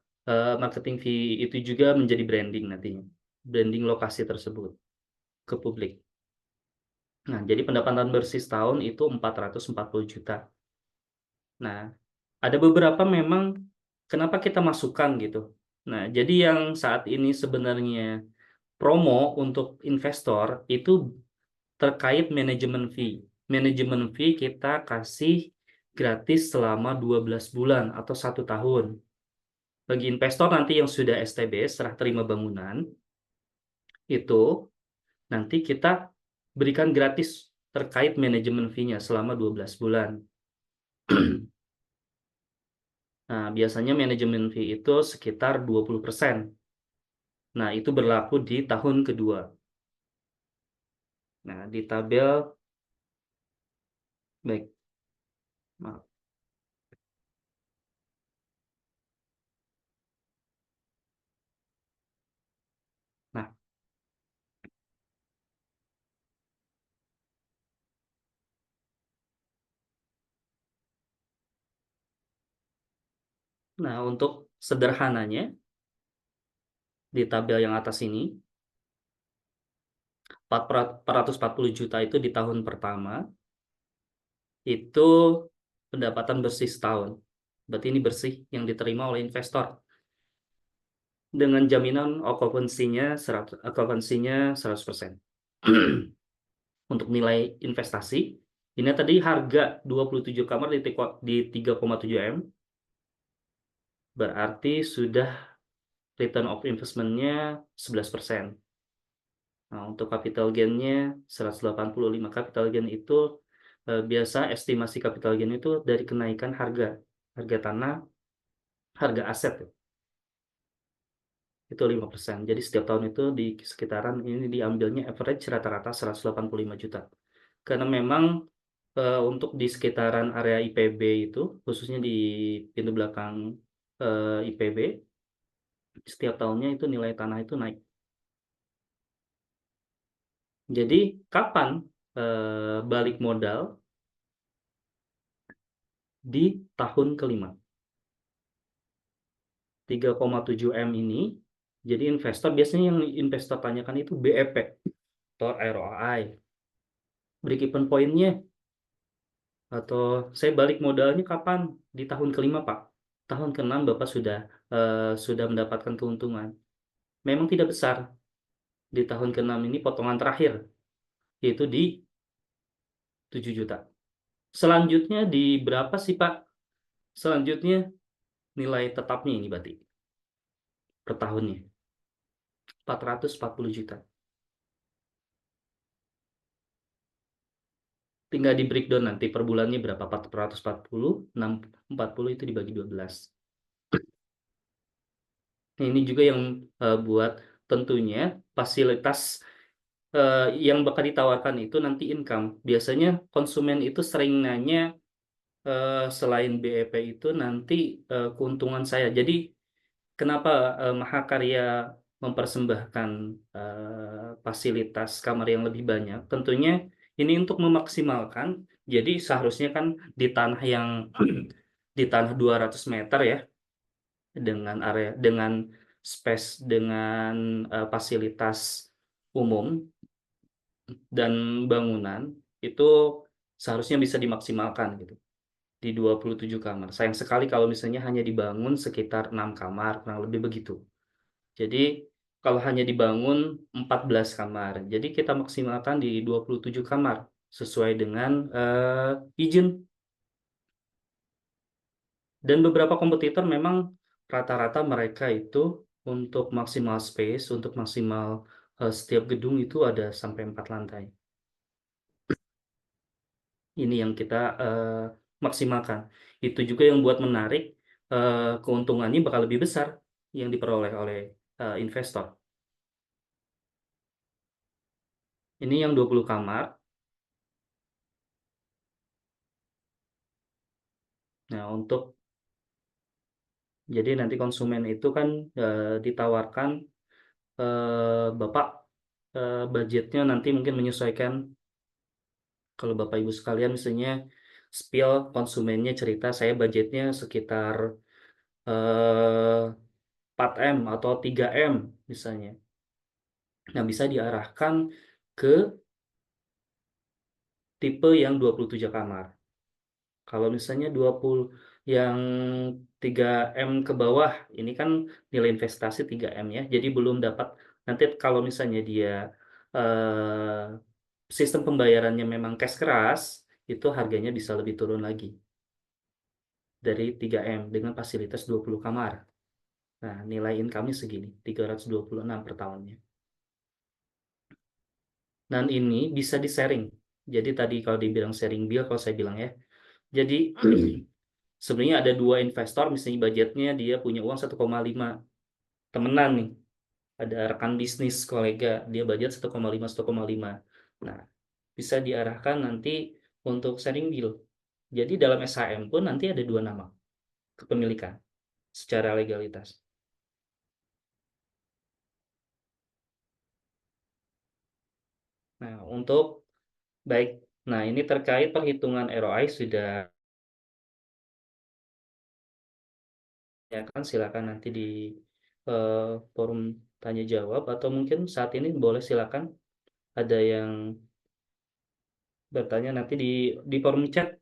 marketing fee itu juga menjadi branding nantinya. Branding lokasi tersebut ke publik. Nah, jadi pendapatan bersih setahun itu 440 juta. Nah, ada beberapa memang kenapa kita masukkan gitu. Nah, jadi yang saat ini sebenarnya promo untuk investor itu terkait manajemen fee. Manajemen fee kita kasih gratis selama 12 bulan atau 1 tahun. Bagi investor nanti yang sudah STB, serah terima bangunan, itu nanti kita berikan gratis terkait manajemen fee-nya selama 12 bulan. Nah, biasanya manajemen fee itu sekitar 20%. Nah, itu berlaku di tahun kedua. Nah, di tabel, baik, maaf. Nah, untuk sederhananya, di tabel yang atas ini, 440 juta itu di tahun pertama, itu pendapatan bersih setahun. Berarti ini bersih yang diterima oleh investor. Dengan jaminan okupansinya 100%. Untuk nilai investasi, ini tadi harga 27 kamar di 3,7 M, berarti sudah return of investment-nya 11%. Nah, untuk capital gain-nya 185. Capital gain itu biasa estimasi capital gain itu dari kenaikan harga tanah, harga aset. Itu 5%. Jadi setiap tahun itu di sekitaran ini diambilnya average rata-rata 185 juta. Karena memang untuk di sekitaran area IPB itu, khususnya di pintu belakang IPB, setiap tahunnya itu nilai tanah itu naik. Jadi kapan balik modal? Di tahun kelima. 3,7 M ini, jadi investor biasanya yang investor tanyakan itu BEP atau ROI. Break even point-nya atau saya balik modalnya kapan? Di tahun kelima, Pak. Tahun ke-6 Bapak sudah mendapatkan keuntungan. Memang tidak besar. Di tahun ke-6 ini potongan terakhir yaitu di 7 juta. Selanjutnya di berapa sih, Pak? Selanjutnya nilai tetapnya ini berarti per tahunnya 440 juta. tinggal di breakdown nanti per bulannya berapa, 440, 640 itu dibagi 12. Ini juga yang buat tentunya fasilitas yang bakal ditawarkan itu nanti income. Biasanya konsumen itu sering nanya selain BEP itu nanti keuntungan saya. Jadi kenapa Mahakarya mempersembahkan fasilitas kamar yang lebih banyak? Tentunya ini untuk memaksimalkan. Jadi seharusnya kan di tanah yang di tanah 200 meter ya, dengan area, dengan space, dengan fasilitas umum dan bangunan itu seharusnya bisa dimaksimalkan gitu di 27 kamar. Sayang sekali kalau misalnya hanya dibangun sekitar 6 kamar, kurang lebih begitu. Jadi kalau hanya dibangun 14 kamar, jadi kita maksimalkan di 27 kamar sesuai dengan izin. Dan beberapa kompetitor memang rata-rata mereka itu untuk maksimal space, untuk maksimal setiap gedung itu ada sampai 4 lantai. Ini yang kita maksimalkan. Itu juga yang buat menarik, keuntungannya bakal lebih besar yang diperoleh oleh investor. Ini yang 20 kamar. Nah, jadi nanti konsumen itu kan ditawarkan Bapak budgetnya nanti mungkin menyesuaikan. Kalau Bapak Ibu sekalian misalnya spill konsumennya cerita saya budgetnya sekitar 4M atau 3M misalnya. Nah, bisa diarahkan ke tipe yang 27 kamar. Kalau misalnya 20 yang 3M ke bawah, ini kan nilai investasi 3M ya. Jadi belum dapat, nanti kalau misalnya dia sistem pembayarannya memang cash keras, itu harganya bisa lebih turun lagi dari 3M dengan fasilitas 20 kamar. Nah, nilai income-nya segini, 326 per tahunnya. Dan ini bisa di-sharing. Jadi tadi kalau dibilang sharing bill, kalau saya bilang ya. Jadi sebenarnya ada dua investor, misalnya budgetnya dia punya uang 1,5. Temenan nih, ada rekan bisnis, kolega, dia budget 1,5, 1,5. Nah, bisa diarahkan nanti untuk sharing bill. Jadi dalam SHM pun nanti ada dua nama kepemilikan secara legalitas. Nah, baik. Nah, ini terkait perhitungan ROI sudah ya kan, silakan nanti di eh, forum tanya jawab atau mungkin saat ini boleh silakan ada yang bertanya nanti di forum chat.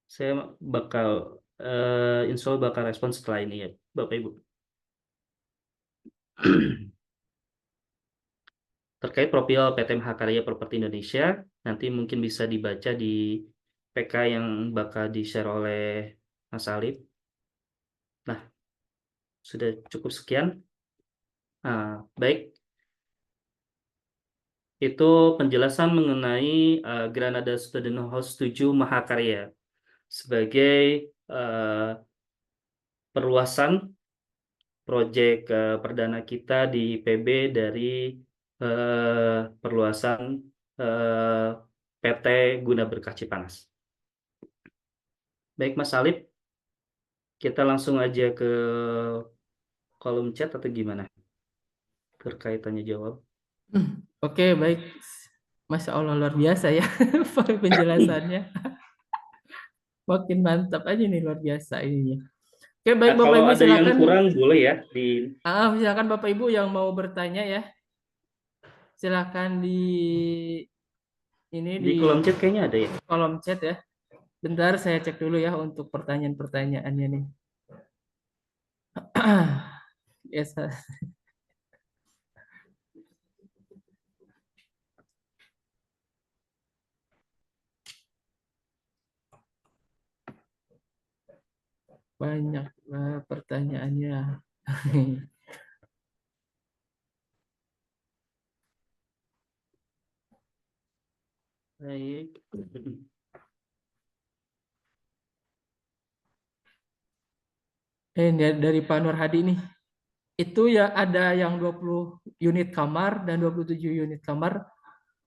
Saya bakal insya Allah bakal respon setelah ini ya, Bapak Ibu. Terkait profil PT Mahakarya Properti Indonesia, nanti mungkin bisa dibaca di PK yang bakal di-share oleh Mas Alif. Nah, sudah cukup sekian. Nah, baik, itu penjelasan mengenai Granada Student House 7 Mahakarya sebagai perluasan proyek perdana kita di PB dari perluasan eh, PT Guna Berkah Cipanas. Baik Mas Alif, kita langsung aja ke kolom chat atau gimana? Terkait tanya jawab. Oke, baik. Masya Allah luar biasa ya penjelasannya. Makin mantap aja nih, luar biasa ininya. Oke, baik Nah, Bapak kalau Ibu ada yang silakan. kurang boleh ya Silakan Bapak Ibu yang mau bertanya ya. Silakan di di kolom chat kayaknya ada ya. kolom chat ya. Bentar saya cek dulu ya untuk pertanyaan-pertanyaannya nih. Yes. Banyak pertanyaannya. Baik. Ini dari Pak Nur Hadi nih. Itu ya ada yang 20 unit kamar dan 27 unit kamar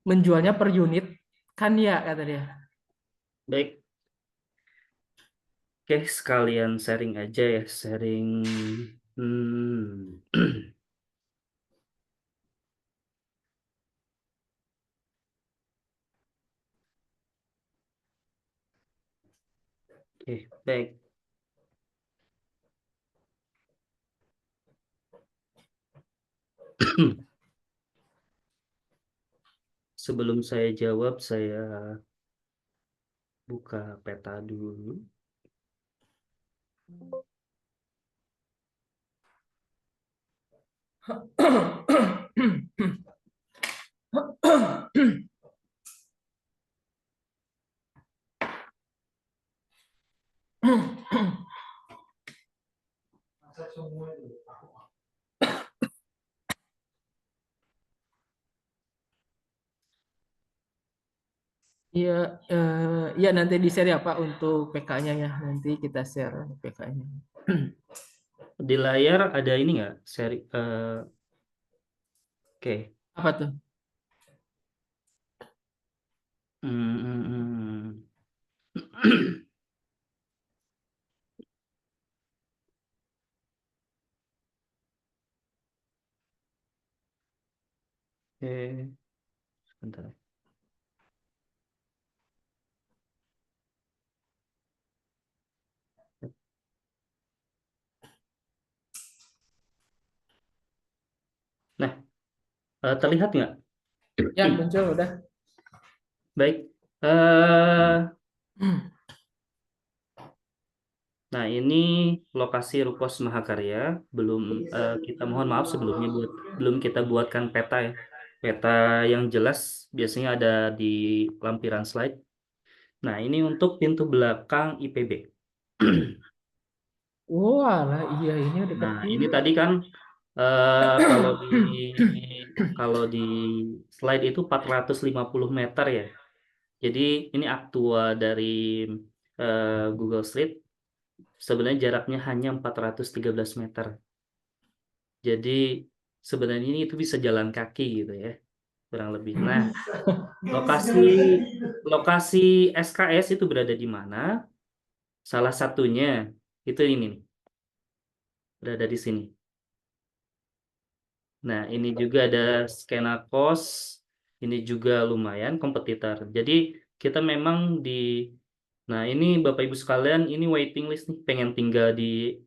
menjualnya per unit kan ya kata dia. Baik. Oke, sekalian sharing aja ya, sharing. Hmm. Oke, baik. Sebelum saya jawab, saya buka peta dulu. Iya, iya nanti di share ya Pak untuk PK-nya ya. Nanti kita share PK-nya. Di layar ada ini nggak? Oke. Apa tuh? Hmm, hmm, hmm. Oke, sebentar. Nah, terlihat nggak? Ya, muncul udah. Baik. Eh, Nah, ini lokasi Rukos Mahakarya. Kita mohon maaf sebelumnya belum kita buatkan peta ya. Peta yang jelas biasanya ada di lampiran slide. Nah, ini untuk pintu belakang IPB. Wah lah, iya ini dekat Nah, ini juga. tadi kan kalau di slide itu 450 meter ya. Jadi ini aktua dari Google Street. Sebenarnya jaraknya hanya 413 meter. Jadi sebenarnya ini itu bisa jalan kaki gitu ya, kurang lebih. Nah, lokasi lokasi SKS itu berada di mana? Salah satunya itu ini nih, berada di sini. Nah, ini juga ada skena kos, ini juga lumayan kompetitor. Jadi kita memang nah ini Bapak Ibu sekalian, ini waiting list nih, pengen tinggal di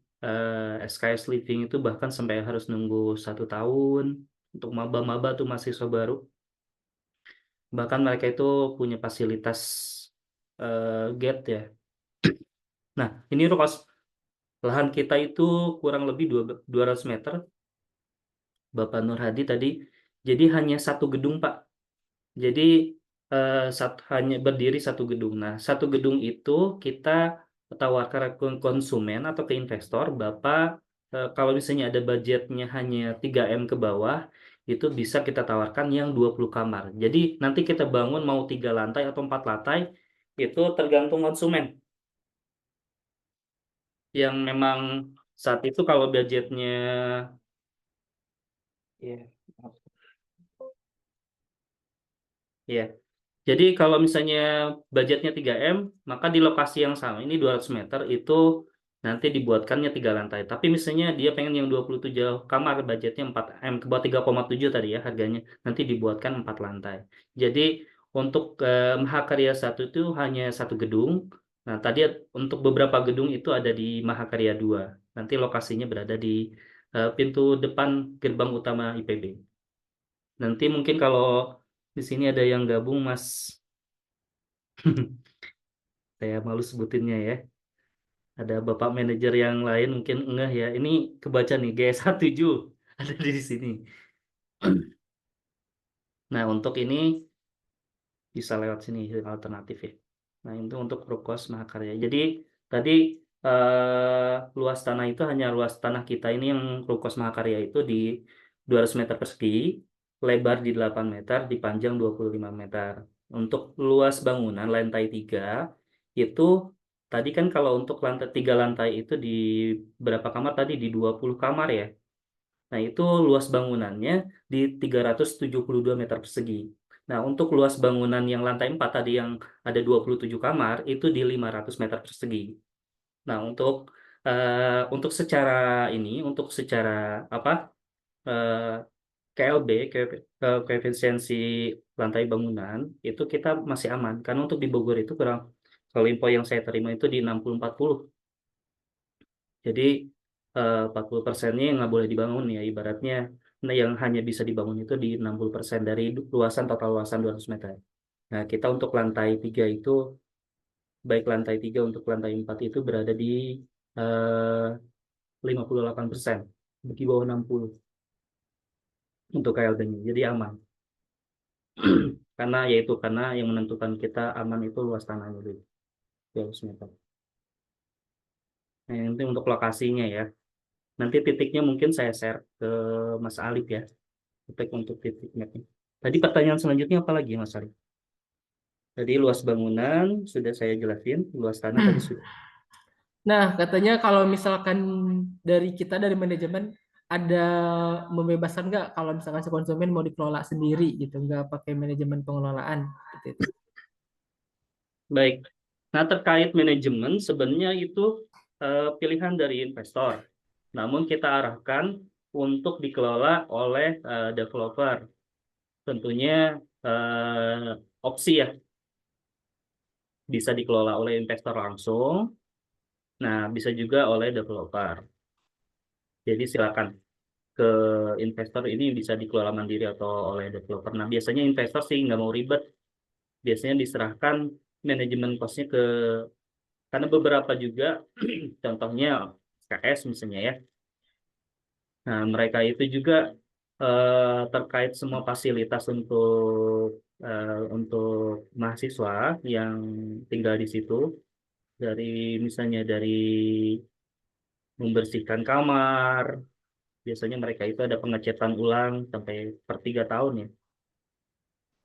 SKS Living itu bahkan sampai harus nunggu 1 tahun untuk maba-maba tuh mahasiswa baru. Bahkan mereka itu punya fasilitas gate ya. Nah, ini Rukas, lahan kita itu kurang lebih 200 meter, Bapak Nur Hadi tadi. Jadi hanya satu gedung, Pak. Jadi hanya berdiri satu gedung. Nah, satu gedung itu kita tawarkan ke konsumen atau ke investor, Bapak kalau misalnya ada budgetnya hanya 3M ke bawah, itu bisa kita tawarkan yang 20 kamar. Jadi nanti kita bangun mau 3 lantai atau 4 lantai, itu tergantung konsumen. Yang memang saat itu kalau budgetnya, ya, ya. Jadi kalau misalnya budgetnya 3M, maka di lokasi yang sama ini 200 meter itu nanti dibuatkannya 3 lantai. Tapi misalnya dia pengen yang 27 kamar, budgetnya 4M, ke bawah 3,7 tadi ya harganya, nanti dibuatkan 4 lantai. Jadi untuk Mahakarya 1 itu hanya satu gedung. Nah, tadi untuk beberapa gedung itu ada di Mahakarya 2. Nanti lokasinya berada di pintu depan gerbang utama IPB. Nanti mungkin kalau di sini ada yang gabung, Mas. Saya malu sebutinnya ya. Ada Bapak manajer yang lain mungkin enggak ya. Ini kebaca nih GS17 ada di sini. Nah, untuk ini bisa lewat sini alternatif ya. Nah, itu untuk Rukos Mahakarya. Jadi tadi luas tanah itu hanya luas tanah kita ini yang Rukos Mahakarya itu di 200 meter persegi, lebar di 8 meter, di panjang 25 meter. Untuk luas bangunan lantai 3 itu tadi kan kalau untuk lantai 3 lantai itu di berapa kamar tadi di 20 kamar ya. Nah, itu luas bangunannya di 372 meter persegi. Nah, untuk luas bangunan yang lantai 4 tadi yang ada 27 kamar itu di 500 meter persegi. Nah, untuk secara ini, untuk secara apa? eh, KLB, koefisiensi lantai bangunan, itu kita masih aman. Karena untuk di Bogor itu kurang, kalau info yang saya terima itu di 60-40. Jadi 40%-nya yang nggak boleh dibangun ya, ibaratnya nah, yang hanya bisa dibangun itu di 60% dari luasan total luasan 200 meter. Nah, kita untuk lantai 3 itu, baik lantai 3 untuk lantai 4 itu berada di 58%, di bawah 60 untuk KLB-nya. Jadi aman. Karena yang menentukan kita aman itu luas tanahnya dulu 200 meter. Nah, yang penting untuk lokasinya ya. Nanti titiknya mungkin saya share ke Mas Alif ya. Titik untuk titik mapnya. Tadi pertanyaan selanjutnya apa lagi Mas Alif? Tadi luas bangunan sudah saya jelasin, luas tanah tadi sudah. Nah, katanya kalau misalkan dari kita dari manajemen ada membebaskan nggak kalau misalkan si konsumen mau dikelola sendiri gitu, nggak pakai manajemen pengelolaan gitu itu. Baik. Nah, terkait manajemen sebenarnya itu pilihan dari investor. Namun kita arahkan untuk dikelola oleh developer. Tentunya opsi ya, bisa dikelola oleh investor langsung. Nah, bisa juga oleh developer. Jadi silakan ke investor ini bisa dikelola mandiri atau oleh developer. Nah, biasanya investor sih nggak mau ribet. Biasanya diserahkan manajemen costnya ke, karena beberapa juga, contohnya KS misalnya ya. Nah, mereka itu juga terkait semua fasilitas untuk mahasiswa yang tinggal di situ, dari misalnya dari membersihkan kamar, biasanya mereka itu ada pengecetan ulang sampai per 3 tahun ya,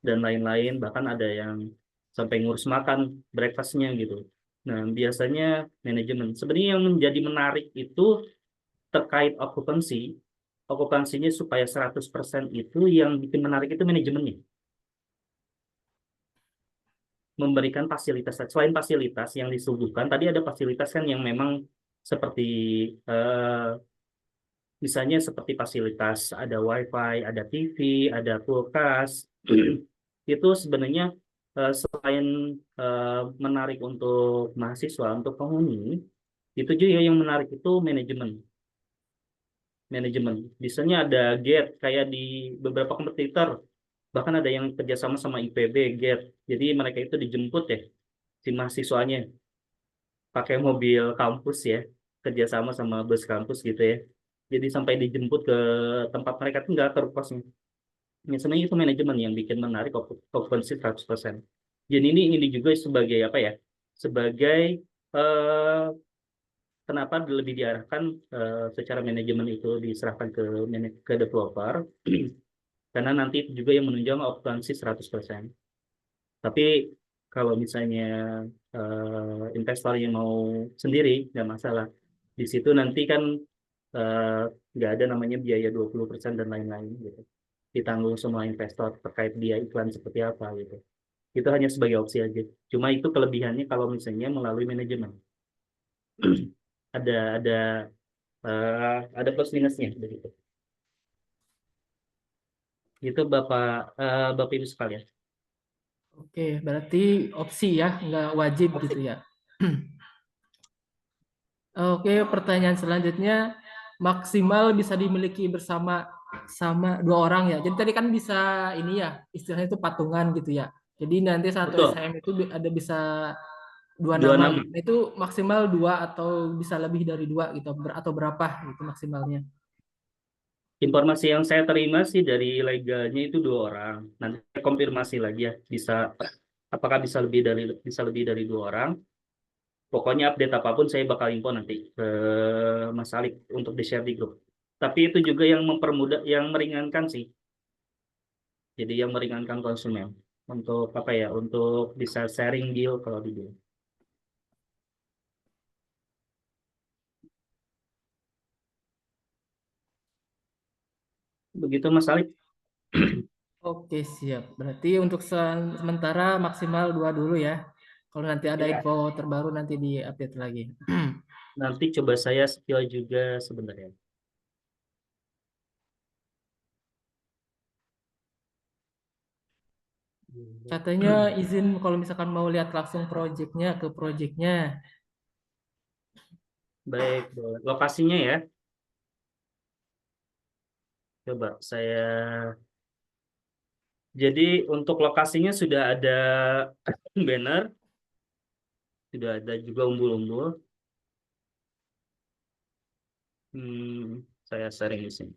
dan lain-lain, bahkan ada yang sampai ngurus makan breakfastnya gitu. Nah, biasanya manajemen. Sebenarnya yang menjadi menarik itu terkait okupansinya supaya 100% itu yang bikin menarik itu manajemennya. Memberikan fasilitas, selain fasilitas yang disuguhkan, tadi ada fasilitas kan yang memang seperti misalnya seperti fasilitas ada WiFi, ada TV, ada kulkas. Itu sebenarnya selain menarik untuk mahasiswa, untuk penghuni, itu juga yang menarik itu manajemen. Manajemen. Misalnya ada gate kayak di beberapa kompetitor, bahkan ada yang kerjasama sama IPB gate. Jadi mereka itu dijemput ya si mahasiswanya pakai mobil kampus ya, kerjasama sama bus kampus gitu ya. Jadi sampai dijemput ke tempat mereka tuh nggak ke kosnya. Misalnya itu manajemen yang bikin menarik okupansi 100%. Jadi ini juga sebagai apa ya? Sebagai eh, kenapa lebih diarahkan secara manajemen itu diserahkan ke developer, karena nanti itu juga yang menunjang okupansi 100%. Tapi kalau misalnya investor yang mau sendiri, nggak masalah. Di situ nanti kan eh, nggak ada namanya biaya 20% dan lain-lain gitu. Ditanggung semua investor terkait dia iklan seperti apa gitu. Itu hanya sebagai opsi aja. Cuma itu kelebihannya kalau misalnya melalui manajemen. Ada ada ada plus minusnya begitu. Itu Bapak Ibu sekalian. Oke, berarti opsi ya, nggak wajib gitu ya. Oke, pertanyaan selanjutnya maksimal bisa dimiliki bersama sama dua orang ya. Jadi tadi kan bisa ini ya, istilahnya itu patungan gitu ya. Jadi nanti satu Betul. SHM itu ada bisa dua Dua nama nama. gitu. Nah, itu maksimal dua atau bisa lebih dari dua gitu atau berapa gitu maksimalnya. Informasi yang saya terima sih dari legalnya itu 2 orang. Nanti saya konfirmasi lagi ya, apakah bisa lebih dari 2 orang. Pokoknya update apapun saya bakal info nanti ke Mas Alik untuk di-share di grup. Tapi itu juga yang mempermudah, yang meringankan sih. Jadi yang meringankan konsumen. untuk apa ya? Untuk bisa sharing deal kalau di deal. Begitu Mas Alif. Oke, siap. Berarti untuk sementara maksimal 2 dulu ya. Kalau nanti ada Ya. info terbaru nanti di-update lagi. Nanti coba saya spill juga sebenarnya. Katanya izin kalau misalkan mau lihat langsung projectnya ke projectnya. Baik, boleh. Lokasinya ya. Coba saya. Jadi untuk lokasinya sudah ada banner, sudah ada juga umbul-umbul. Saya sharing di sini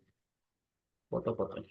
foto-foto.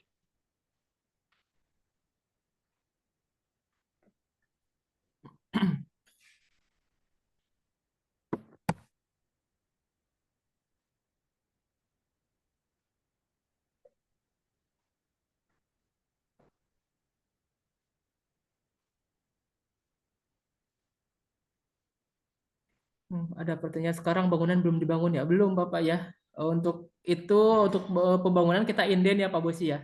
Ada pertanyaan sekarang bangunan belum dibangun ya? Belum Bapak ya. Untuk itu untuk pembangunan kita inden ya Pak Bosi ya.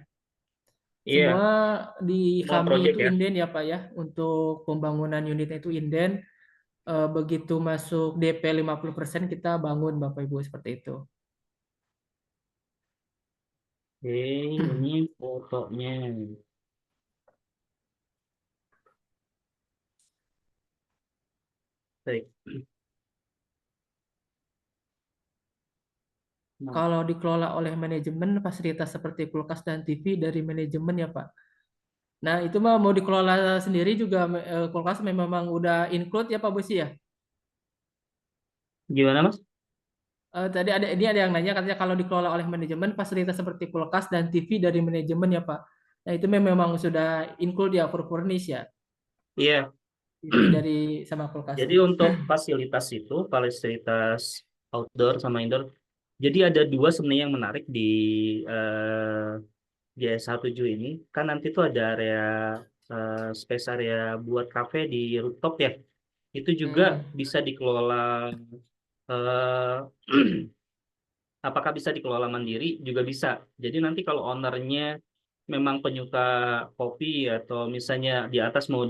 Semua Iya, di semua kami project itu ya. inden ya Pak ya. Untuk pembangunan unitnya itu inden. Begitu masuk DP 50% kita bangun Bapak Ibu seperti itu. Oke, ini fotonya. Baik. Nah, Kalau dikelola oleh manajemen fasilitas seperti kulkas dan TV dari manajemen ya Pak. Nah itu mah mau dikelola sendiri juga kulkas memang udah include ya Pak Bosi ya. gimana Mas? Tadi ada ini ada yang nanya katanya kalau dikelola oleh manajemen fasilitas seperti kulkas dan TV dari manajemen ya Pak. Nah itu memang sudah include ya for furnish ya. Iya. TV dari sama Jadi kulkasnya. untuk fasilitas itu, fasilitas outdoor sama indoor. Jadi ada dua sebenarnya yang menarik di GS17 ini. Kan nanti tuh ada area space area buat kafe di rooftop ya. Itu juga Hmm. bisa dikelola eh, apakah bisa dikelola mandiri juga bisa. Jadi nanti kalau ownernya memang penyuka kopi atau misalnya di atas mau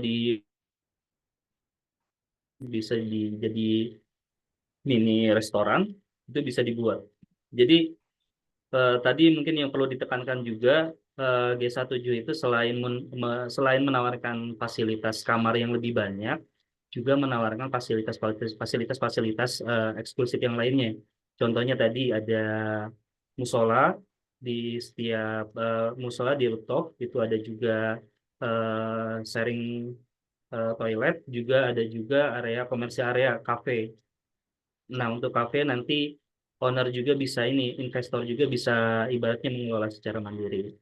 bisa jadi mini restoran itu bisa dibuat. Jadi tadi mungkin yang perlu ditekankan juga G17 itu selain menawarkan fasilitas kamar yang lebih banyak, juga menawarkan fasilitas-fasilitas eksklusif yang lainnya. Contohnya tadi ada musola di setiap musola di rooftop itu ada juga sharing toilet, juga ada juga area komersial area cafe. Nah, untuk kafe nanti owner juga bisa ini, investor juga bisa ibaratnya mengelola secara mandiri.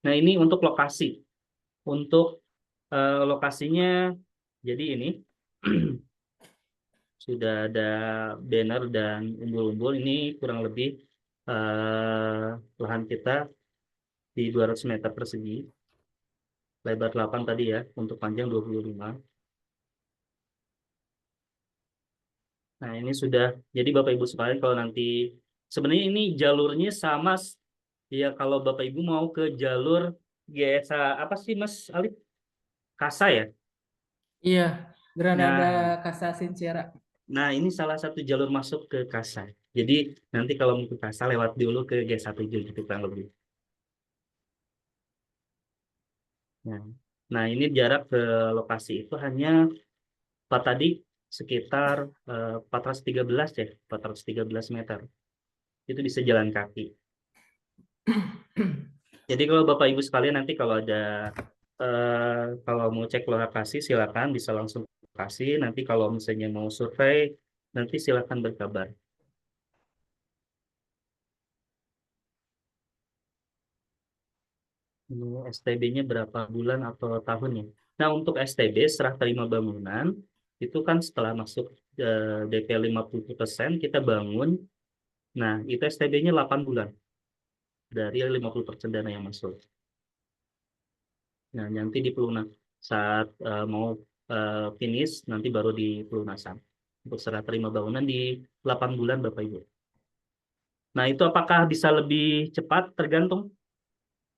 Nah, ini untuk lokasi. Untuk lokasinya, jadi ini sudah ada banner dan umbul-umbul. Ini kurang lebih lahan kita di 200 meter persegi. Lebar 8 tadi ya, untuk panjang 25. Nah, ini sudah, jadi Bapak Ibu sekalian kalau nanti, sebenarnya ini jalurnya sama, ya kalau Bapak Ibu mau ke jalur GSA, apa sih Mas Alif? Kasa ya? Iya, Granada Nah, Casa Sincera. nah ini salah satu jalur masuk ke Kasa. Jadi nanti kalau mau ke Kasa lewat dulu ke G17 gitu kurang lebih. Nah, nah ini jarak ke lokasi itu hanya Pak tadi sekitar 413 ya, 413 meter. Itu bisa jalan kaki. Jadi kalau Bapak Ibu sekalian nanti kalau ada kalau mau cek lokasi silakan bisa langsung ke lokasi. Nanti kalau misalnya mau survei nanti silakan berkabar. Ini STB-nya berapa bulan atau tahun ya? Nah untuk STB serah terima bangunan itu kan setelah masuk DP 50% kita bangun. Nah itu STB-nya 8 bulan dari 50% dana yang masuk. Nah nanti di pelunas. saat mau finish nanti baru di pelunasan. Untuk serah terima bangunan di 8 bulan Bapak Ibu. Nah, itu apakah bisa lebih cepat? Tergantung.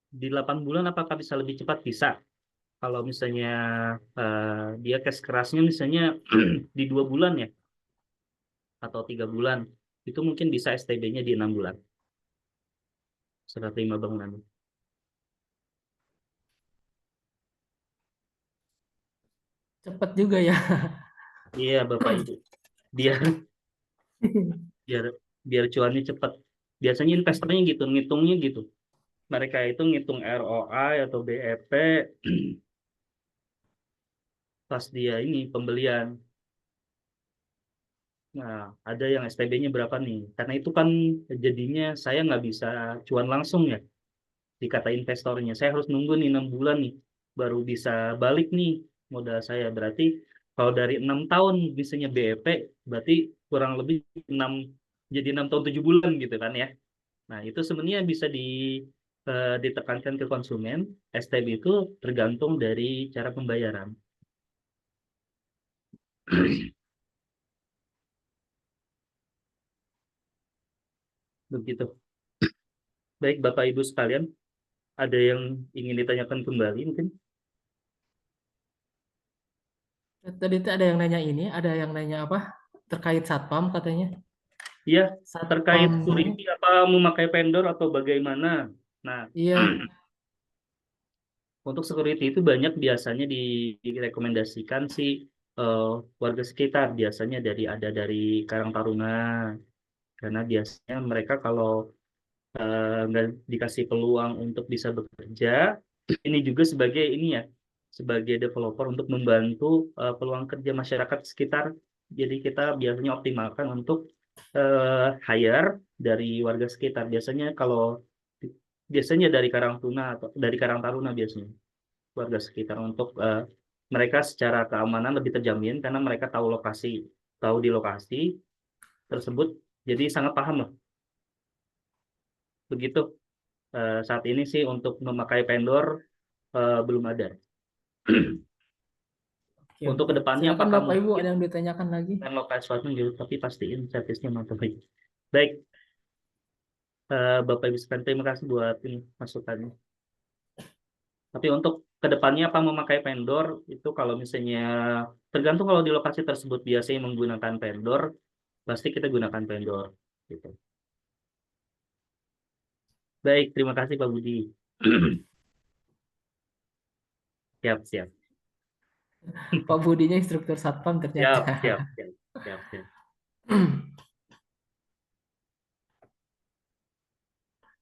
Di 8 bulan apakah bisa lebih cepat? Bisa. Kalau misalnya dia cash kerasnya misalnya di 2 bulan ya, atau 3 bulan, itu mungkin bisa STB-nya di 6 bulan. Serah terima bangunan. Cepet juga ya. Iya, Bapak Ibu. Biar biar biar cuannya cepat. Biasanya investornya gitu, ngitungnya gitu. Mereka itu ngitung ROI atau BEP pas dia ini pembelian. Nah, ada yang STB-nya berapa nih? Karena itu kan jadinya saya nggak bisa cuan langsung ya, dikata investornya. Saya harus nunggu nih 6 bulan nih, baru bisa balik nih modal saya. Berarti kalau dari 6 tahun misalnya BEP, berarti kurang lebih 6 jadi 6 tahun 7 bulan gitu kan ya. Nah, itu sebenarnya bisa ditekankan ke konsumen. STB itu tergantung dari cara pembayaran. Begitu. Baik, Bapak Ibu sekalian, ada yang ingin ditanyakan kembali mungkin? Tadi tuh ada yang nanya ini, ada yang nanya apa? Terkait satpam katanya. Iya, terkait Satpam ini, security apa memakai vendor atau bagaimana? Nah, iya. untuk security itu banyak biasanya direkomendasikan sih eh, warga sekitar, biasanya dari Karang Taruna, karena biasanya mereka kalau nggak dikasih peluang untuk bisa bekerja, ini juga sebagai ini ya, sebagai developer untuk membantu peluang kerja masyarakat sekitar. Jadi kita biasanya optimalkan untuk hire dari warga sekitar. Biasanya dari Karangtuna atau dari Karang Taruna biasanya warga sekitar untuk mereka secara keamanan lebih terjamin karena mereka tahu di lokasi tersebut, jadi sangat paham lah. Begitu. Saat ini sih untuk memakai vendor belum ada. Oke, Untuk oke. kedepannya Silakan apakah Bapak Ibu, mungkin ada yang ditanyakan lagi? dengan lokasi suatu gitu, tapi pastiin servisnya mantap. Baik, Bapak Ibu sekalian, terima kasih buat ini masukannya. Tapi untuk kedepannya apa memakai vendor itu kalau misalnya tergantung, kalau di lokasi tersebut biasanya menggunakan vendor, pasti kita gunakan vendor. Gitu. Baik, terima kasih Pak Budi. Siap, siap. Pak Budinya instruktur satpam ternyata. Siap, siap, siap, siap, siap.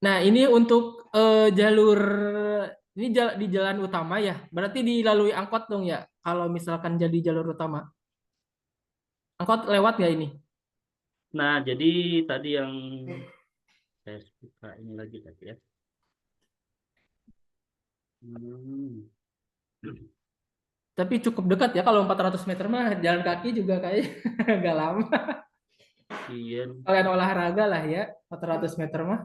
Nah, ini untuk jalur ini di jalan utama ya. Berarti dilalui angkot dong ya. Kalau misalkan jadi jalur utama. Angkot lewat nggak ini? Nah, jadi tadi yang saya suka ini lagi tadi ya. Hmm. Tapi cukup dekat ya kalau 400 meter mah jalan kaki juga kayak nggak lama. Iya, Kalian olahraga lah ya 400 meter mah.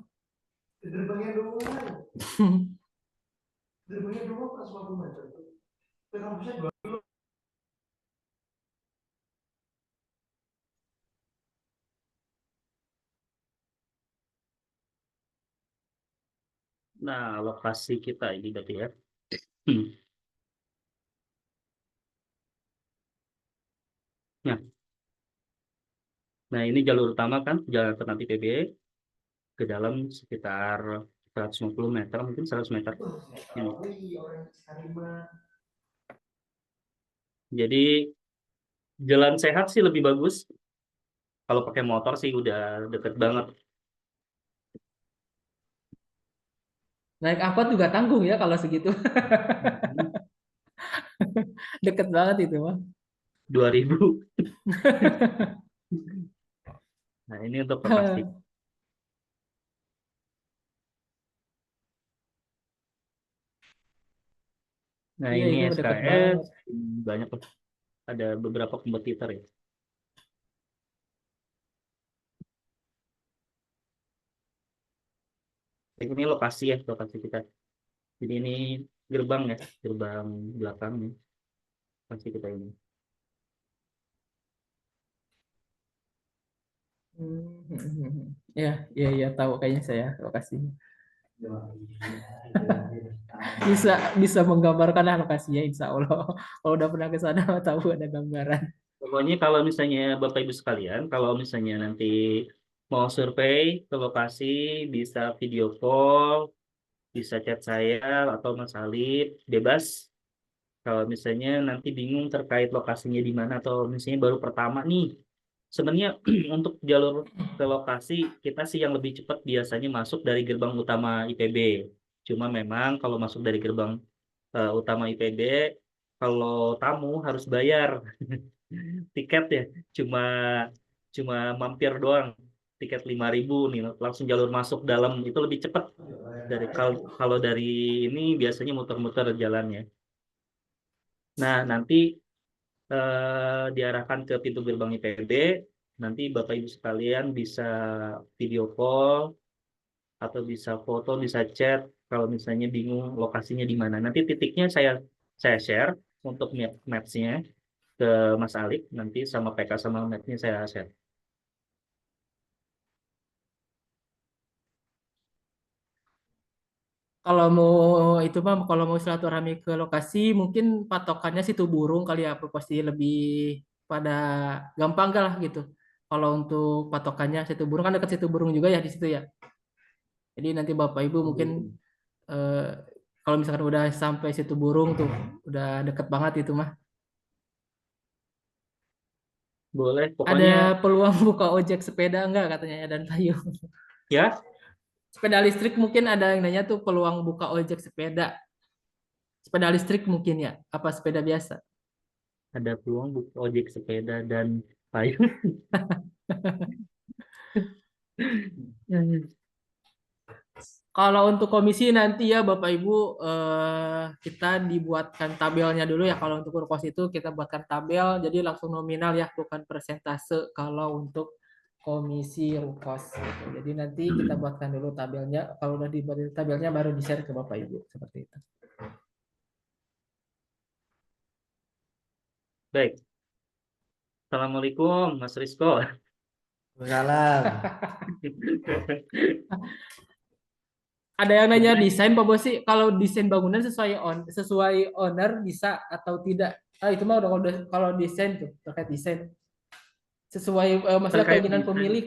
nah lokasi kita ini berarti ya. Hmm. Nah, nah ini jalur utama kan, jalan alternatif PBE ke dalam sekitar 150 meter, mungkin 100 meter. Ini. Jadi jalan sehat sih lebih bagus. Kalau pakai motor sih udah deket banget. Naik angkot juga tanggung ya kalau segitu. Hmm. Deket banget itu mah. 2000. Nah ini untuk lokasi. Nah Iya ini itu deket SKS, banget. banyak ada beberapa kompetitor ya. Ini lokasi ya, lokasi kita. Jadi ini gerbang ya, gerbang belakang. lokasi kita ini. Ya, ya, ya, tahu kayaknya saya lokasinya. Bisa menggambarkan lah lokasinya, insya Allah. Kalau udah pernah ke sana, tahu ada gambaran. Pokoknya kalau misalnya Bapak Ibu sekalian, kalau misalnya nanti mau survei ke lokasi, bisa video call, bisa chat saya atau Mas Alif, bebas. Kalau misalnya nanti bingung terkait lokasinya di mana atau misalnya baru pertama nih, sebenarnya untuk jalur ke lokasi kita sih yang lebih cepat biasanya masuk dari gerbang utama IPB. Cuma memang kalau masuk dari gerbang utama IPB, kalau tamu harus bayar tiket ya, cuma cuma mampir doang. Tiket 5.000 nih langsung jalur masuk dalam itu lebih cepat dari kalau dari ini biasanya muter-muter jalannya. Nah, nanti diarahkan ke pintu gerbang IPB, nanti Bapak Ibu sekalian bisa video call atau bisa foto, bisa chat kalau misalnya bingung lokasinya di mana. Nanti titiknya saya share untuk maps-nya ke Mas Alik, nanti sama PK sama mapnya saya share. Kalau mau itu mah, kalau mau silaturahmi ke lokasi, mungkin patokannya Situburung kali ya, apa pasti lebih pada gampang gak lah gitu. Kalau untuk patokannya Situburung, kan dekat Situburung juga ya di situ ya. Jadi nanti Bapak Ibu mungkin eh, kalau misalkan udah sampai Situburung tuh, udah deket banget itu mah. Boleh, Ada pokoknya peluang buka ojek sepeda enggak katanya ya, dan Tayu. ya Sepeda listrik mungkin ada yang nanya tuh, peluang buka ojek sepeda. Sepeda listrik mungkin ya, apa sepeda biasa? ada peluang buka ojek sepeda dan payung. Kalau untuk komisi nanti ya Bapak Ibu, kita dibuatkan tabelnya dulu ya. Kalau untuk Urkos itu kita buatkan tabel, jadi langsung nominal ya, bukan persentase kalau untuk komisi Urkos gitu. Jadi nanti kita buatkan dulu tabelnya. Kalau udah dibuat tabelnya baru di-share ke Bapak Ibu seperti itu. Baik, Assalamualaikum Mas Rizko. Salam. Ada yang nanya desain Pak Bosi, kalau desain bangunan sesuai owner bisa atau tidak? Ah, itu mah udah kalau desain tuh, terkait desain sesuai maksudnya Terkait keinginan desain, pemilik.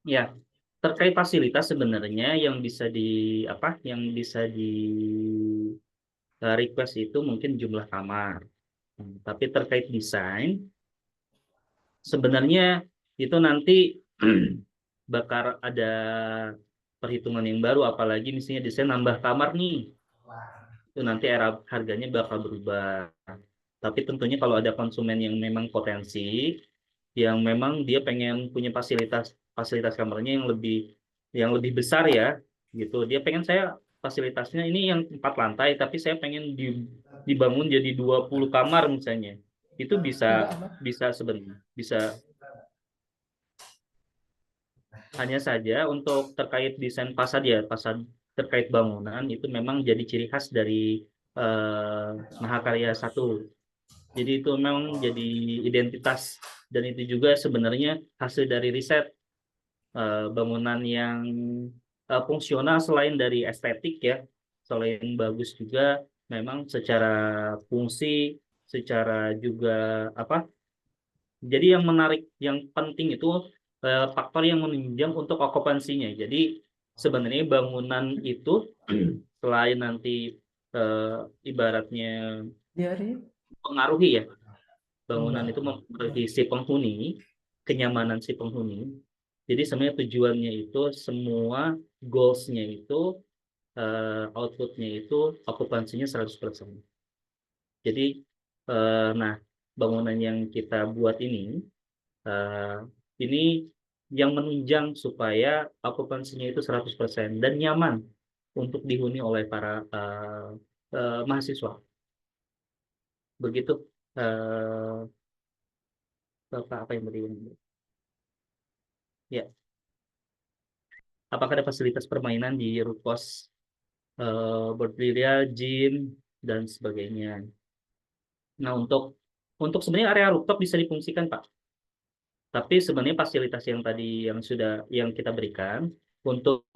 ya terkait fasilitas sebenarnya yang bisa di apa, yang bisa di request itu mungkin jumlah kamar. Tapi terkait desain sebenarnya itu nanti bakal ada perhitungan yang baru, apalagi misalnya desain nambah kamar nih, itu nanti era harganya bakal berubah. Tapi tentunya kalau ada konsumen yang memang potensi, yang memang dia pengen punya fasilitas fasilitas kamarnya yang lebih besar ya, gitu. Dia pengen saya fasilitasnya ini yang 4 lantai, tapi saya pengen dibangun jadi 20 kamar misalnya. Itu bisa Enggak apa? bisa sebenarnya bisa. Hanya saja untuk terkait desain fasad ya, fasad terkait bangunan itu memang jadi ciri khas dari Mahakarya 1. Jadi itu memang jadi identitas dan itu juga sebenarnya hasil dari riset bangunan yang fungsional selain dari estetik ya, selain bagus juga memang secara fungsi, secara juga apa? Jadi yang menarik, yang penting itu faktor yang menunjang untuk okupansinya. Jadi sebenarnya bangunan itu selain nanti eh, ibaratnya Diari. pengaruhi ya, bangunan Enggak. itu mempengaruhi si penghuni, kenyamanan si penghuni. Jadi sebenarnya tujuannya itu semua goals-nya itu output-nya itu okupansinya 100%. Jadi nah bangunan yang kita buat eh, ini yang menunjang supaya okupansinya itu 100% dan nyaman untuk dihuni oleh para mahasiswa. Begitu Bapak, apa yang tadi? Ya, apakah ada fasilitas permainan di Rukos, board biliar, gym dan sebagainya? Nah, untuk sebenarnya area rooftop bisa difungsikan, Pak. Tapi sebenarnya fasilitas yang tadi yang kita berikan untuk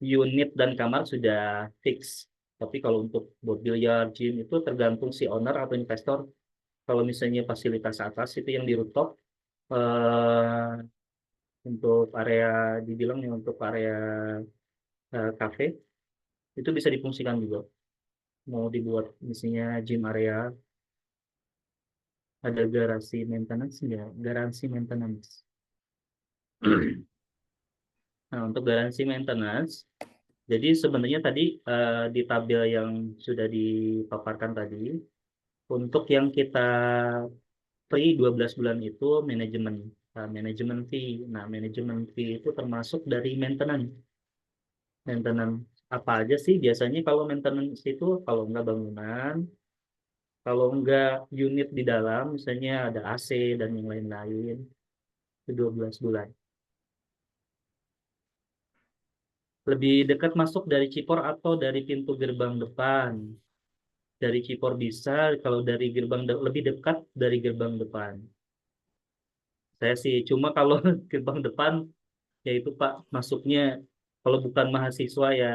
unit dan kamar sudah fix. Tapi kalau untuk buat biliar, gym itu tergantung si owner atau investor. Kalau misalnya fasilitas atas itu yang di rooftop, eh, untuk area dibilang ya untuk area cafe itu bisa difungsikan juga. Mau dibuat misalnya gym area, ada garasi maintenance ya, garansi maintenance. Nah, untuk garansi maintenance, jadi sebenarnya tadi di tabel yang sudah dipaparkan tadi, untuk yang kita free 12 bulan itu manajemen manajemen fee. Nah, manajemen fee itu termasuk dari maintenance. Maintenance apa aja sih biasanya kalau maintenance itu, kalau nggak bangunan, kalau nggak unit di dalam, misalnya ada AC dan yang lain-lain, itu 12 bulan. Lebih dekat masuk dari Cipor atau dari pintu gerbang depan. Dari Cipor bisa, kalau dari lebih dekat dari gerbang depan. Saya sih cuma kalau gerbang depan, yaitu Pak, masuknya kalau bukan mahasiswa ya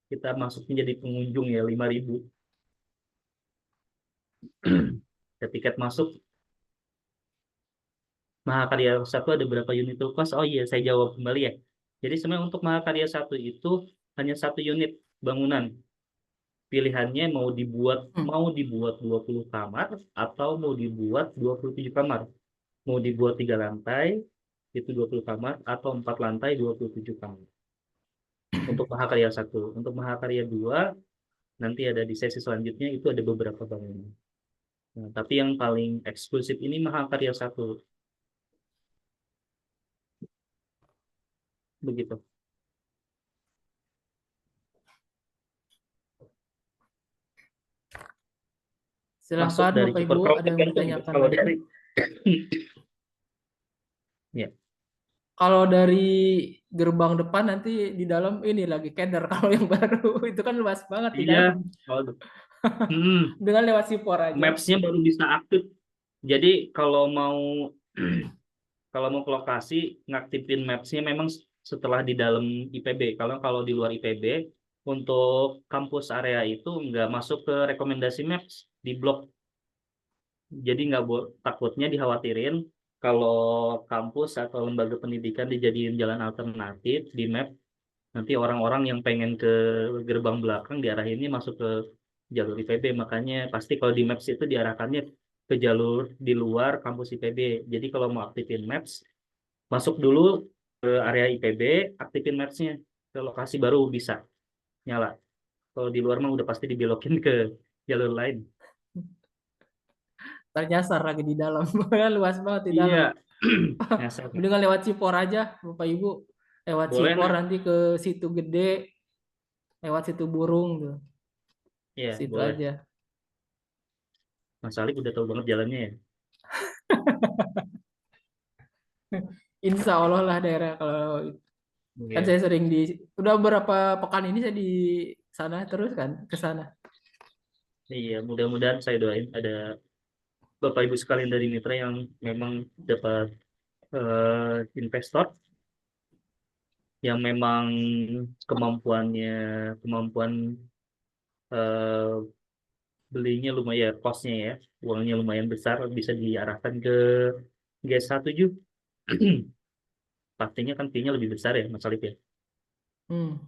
kita masuknya jadi pengunjung ya 5.000. Ya, tiket masuk Mahakarya 1 ada berapa unit kos? Oh iya, saya jawab kembali ya. Jadi sebenarnya untuk Mahakarya 1 itu hanya 1 unit bangunan. Pilihannya Hmm. mau dibuat 20 kamar atau mau dibuat 27 kamar. Mau dibuat 3 lantai itu 20 kamar atau 4 lantai 27 kamar. Untuk Mahakarya 1. Untuk Mahakarya 2 nanti ada di sesi selanjutnya itu ada beberapa bangunan. Nah, tapi yang paling eksklusif ini Mahakarya 1. Begitu. Masuk Silahkan dari Bapak Cipor. Ibu, Kalau ada yang tergantung ya, ditanyakan kalau lagi. dari ya. Kalau dari gerbang depan nanti di dalam ini lagi keder kalau yang baru itu kan luas banget di Iya, dalam kalau hmm, dengan lewat sipor aja. maps-nya baru bisa aktif. Jadi kalau mau ke lokasi ngaktifin maps-nya memang setelah di dalam IPB. Kalau kalau di luar IPB untuk kampus area itu nggak masuk ke rekomendasi maps di blok. Jadi nggak takutnya dikhawatirin kalau kampus atau lembaga pendidikan dijadiin jalan alternatif di map, nanti orang-orang yang pengen ke gerbang belakang diarahinnya masuk ke jalur IPB. Makanya pasti kalau di maps itu diarahkannya ke jalur di luar kampus IPB. Jadi kalau mau aktifin maps, masuk dulu ke area IPB, aktifin maps-nya ke lokasi baru bisa nyala. Kalau di luar mah udah pasti dibelokin ke jalur lain. Ternyasar lagi di dalam. Luas banget di dalam. Iya. Nyasar. Mendingan lewat sipor aja, Bapak Ibu. Lewat Boleh sipor nah. nanti ke situ gede, lewat situ burung tuh. Iya, Situ boleh. aja. Mas Alik udah tahu banget jalannya ya. Insya Allah lah daerah kalau kan Iya. saya sering udah beberapa pekan ini saya di sana terus kan ke sana. Iya, mudah-mudahan saya doain ada Bapak Ibu sekalian dari Mitra yang memang dapat investor yang memang kemampuan eh, belinya lumayan, kosnya ya, uangnya lumayan besar, bisa diarahkan ke G17. Pastinya kan fee-nya lebih besar ya, Mas Alif ya.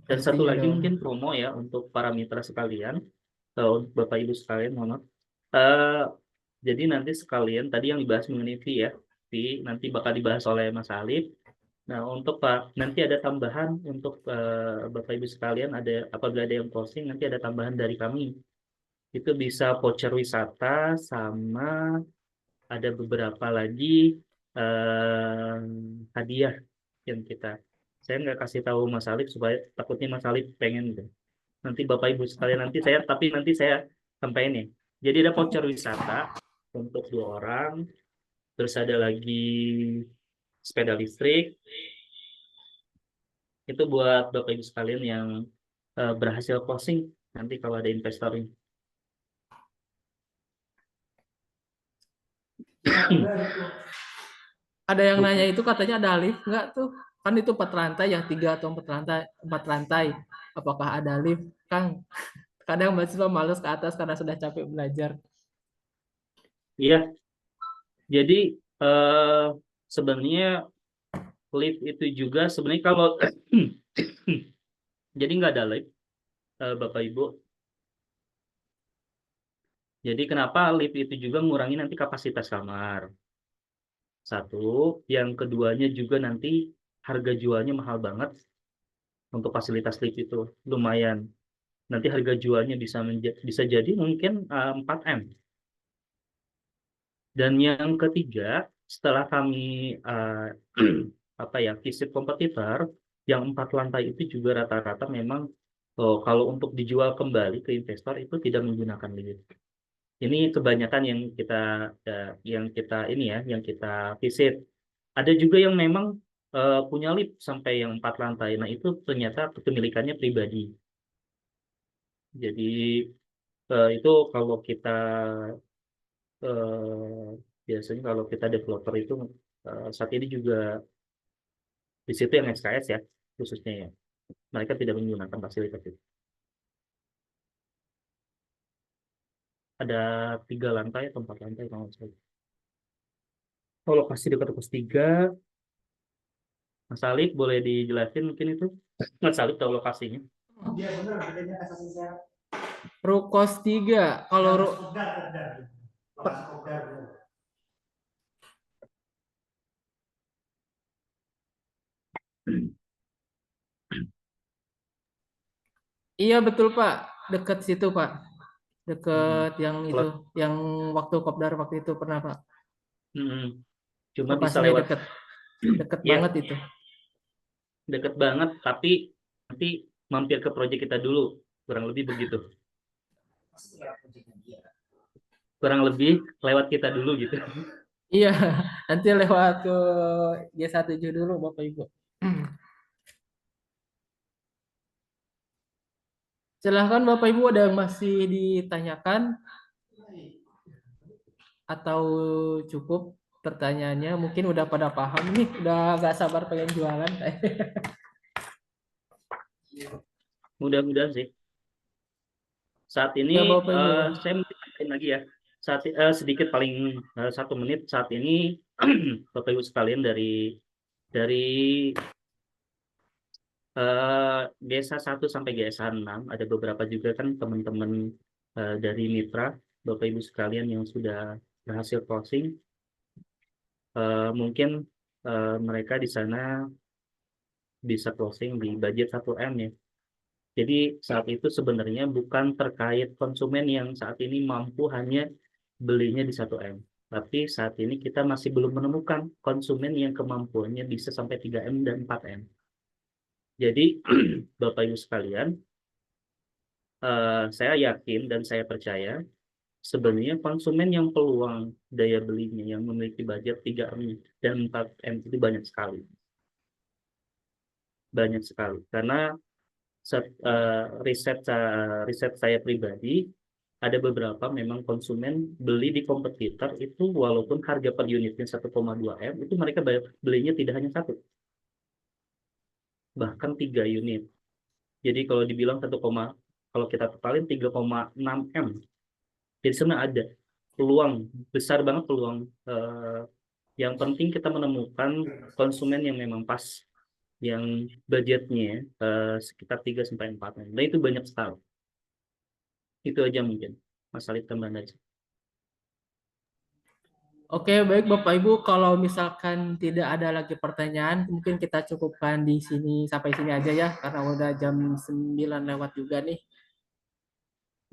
Dan satu Pastinya lagi dong. mungkin promo ya untuk para mitra sekalian, atau Bapak Ibu sekalian, mohon maaf. Eh, jadi nanti sekalian tadi yang dibahas mengenai fee ya, fee nanti bakal dibahas oleh Mas Alif. Nah, untuk Pak, nanti ada tambahan untuk Bapak Ibu sekalian, ada apabila ada yang closing, nanti ada tambahan dari kami. Itu bisa voucher wisata sama ada beberapa lagi eh, hadiah yang saya nggak kasih tahu Mas Alif supaya takutnya Mas Alif pengen gitu. Nanti Bapak Ibu sekalian nanti saya sampaikan ya. Jadi ada voucher wisata untuk 2 orang, terus ada lagi sepeda listrik itu buat Bapak Ibu sekalian yang berhasil closing nanti kalau ada investornya. Ada yang nanya itu katanya ada lift nggak tuh? Kan itu 4 lantai, yang 3 atau 4 lantai, 4 lantai. Apakah ada lift, Kang? Kadang mahasiswa males ke atas karena sudah capek belajar. Iya, jadi eh, sebenarnya lift itu juga sebenarnya kalau jadi nggak ada lift, Bapak Ibu. Jadi kenapa lift itu juga mengurangi nanti kapasitas kamar. Satu, yang keduanya juga nanti harga jualnya mahal banget untuk fasilitas lift itu lumayan. Nanti harga jualnya bisa jadi mungkin 4M. Dan yang ketiga, setelah kami apa ya visit kompetitor, yang 4 lantai itu juga rata-rata memang kalau untuk dijual kembali ke investor itu tidak menggunakan lift. Ini kebanyakan yang kita visit. Ada juga yang memang punya lift sampai yang 4 lantai. Nah itu ternyata kepemilikannya pribadi. Jadi itu kalau kita eh, biasanya kalau kita developer itu saat ini juga di situ yang SKS ya khususnya ya. Mereka tidak menggunakan fasilitas itu. Ada 3 lantai atau 4 lantai kalau nggak salah. Oh, lokasi dekat kelas 3, Mas Alif boleh dijelasin mungkin itu? Mas Alif tahu lokasinya? Rukos 3. Kalau iya betul Pak, dekat situ Pak. Dekat yang itu, Kalau- yang waktu kopdar waktu itu pernah Pak. Mm, Cuma bisa Lokasinya lewat, deket, deket ya banget itu. deket banget, tapi nanti mampir ke proyek kita dulu, kurang lebih begitu. Kurang lebih lewat kita dulu gitu. Iya, nanti lewat ke G17 dulu Bapak Ibu. Silahkan Bapak Ibu, ada yang masih ditanyakan atau cukup pertanyaannya? Mungkin udah pada paham nih, udah gak sabar pengen jualan. Mudah-mudahan sih. Saat ini Ya Bapak Ibu ya. saya mungkin tambahin lagi ya. Sedikit paling 1 menit saat ini Bapak Ibu sekalian dari GSA 1 sampai GSA 6 ada beberapa juga kan teman-teman dari mitra Bapak Ibu sekalian yang sudah berhasil closing. Mungkin mereka di sana bisa closing di budget 1M ya. Jadi saat itu sebenarnya bukan terkait konsumen yang saat ini mampu hanya belinya di 1M. Tapi saat ini kita masih belum menemukan konsumen yang kemampuannya bisa sampai 3M dan 4M. Jadi Bapak Ibu sekalian, saya yakin dan saya percaya sebenarnya konsumen yang peluang daya belinya yang memiliki budget 3M dan 4M itu banyak sekali. Banyak sekali. Karena riset saya pribadi ada beberapa memang konsumen beli di kompetitor itu walaupun harga per unitnya 1,2 M itu mereka belinya tidak hanya satu, bahkan 3 unit. Jadi kalau dibilang kalau kita totalin 3,6 M. Jadi sebenarnya ada peluang besar banget peluang. Yang penting kita menemukan konsumen yang memang pas, yang budgetnya sekitar 3 sampai 4 M. Nah itu banyak sekali. Itu aja mungkin. Mas Alif tambahan aja. Oke, baik Bapak Ibu, kalau misalkan tidak ada lagi pertanyaan, mungkin kita cukupkan di sini sampai sini aja ya, karena udah jam 9 lewat juga nih.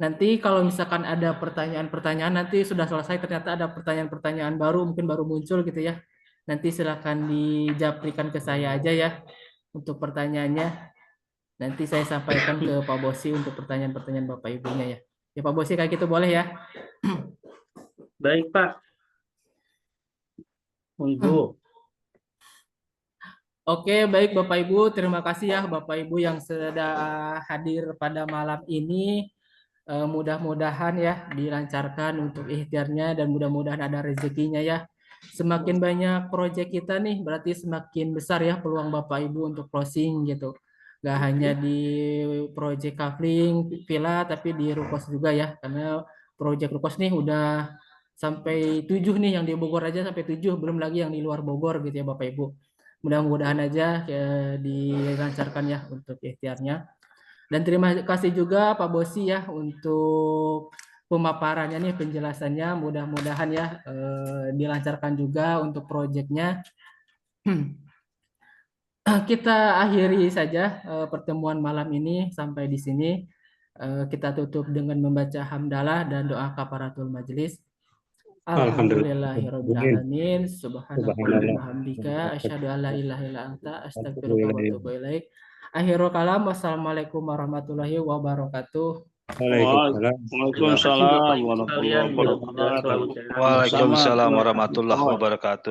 Nanti kalau misalkan ada pertanyaan-pertanyaan, nanti sudah selesai, ternyata ada pertanyaan-pertanyaan baru, mungkin baru muncul gitu ya. Nanti silakan dijaprikan ke saya aja ya untuk pertanyaannya. Nanti saya sampaikan ke Pak Bosi untuk pertanyaan-pertanyaan Bapak Ibunya ya. Ya Pak Bosi kayak gitu boleh ya? Baik Pak, monggo. Oke, baik Bapak Ibu, terima kasih ya Bapak Ibu yang sudah hadir pada malam ini. Mudah-mudahan ya dilancarkan untuk ikhtiarnya dan mudah-mudahan ada rezekinya ya. Semakin banyak proyek kita nih berarti semakin besar ya peluang Bapak Ibu untuk closing gitu. Gak hanya di proyek kafling, villa, tapi di Rukos juga ya. Karena proyek Rukos nih udah sampai 7 nih, yang di Bogor aja sampai 7, belum lagi yang di luar Bogor gitu ya Bapak Ibu. Mudah-mudahan aja ya, dilancarkan ya untuk ikhtiarnya. Dan terima kasih juga Pak Bosi ya untuk pemaparannya nih, penjelasannya. Mudah-mudahan ya dilancarkan juga untuk proyeknya. Kita akhiri saja pertemuan malam ini sampai di sini. Kita tutup dengan membaca hamdalah dan doa kafaratul majelis. Alhamdulillahirabbil alamin. Subhanakallahumma hamdika asyhadu an la ilaha illa anta astaghfiruka wa atubu ilaik. Akhirul kalam, wassalamualaikum warahmatullahi wabarakatuh. Terima kasih Bapak Ibu sekalian, mudah-mudahan selalu sehat. Waalaikumsalam warahmatullahi wabarakatuh.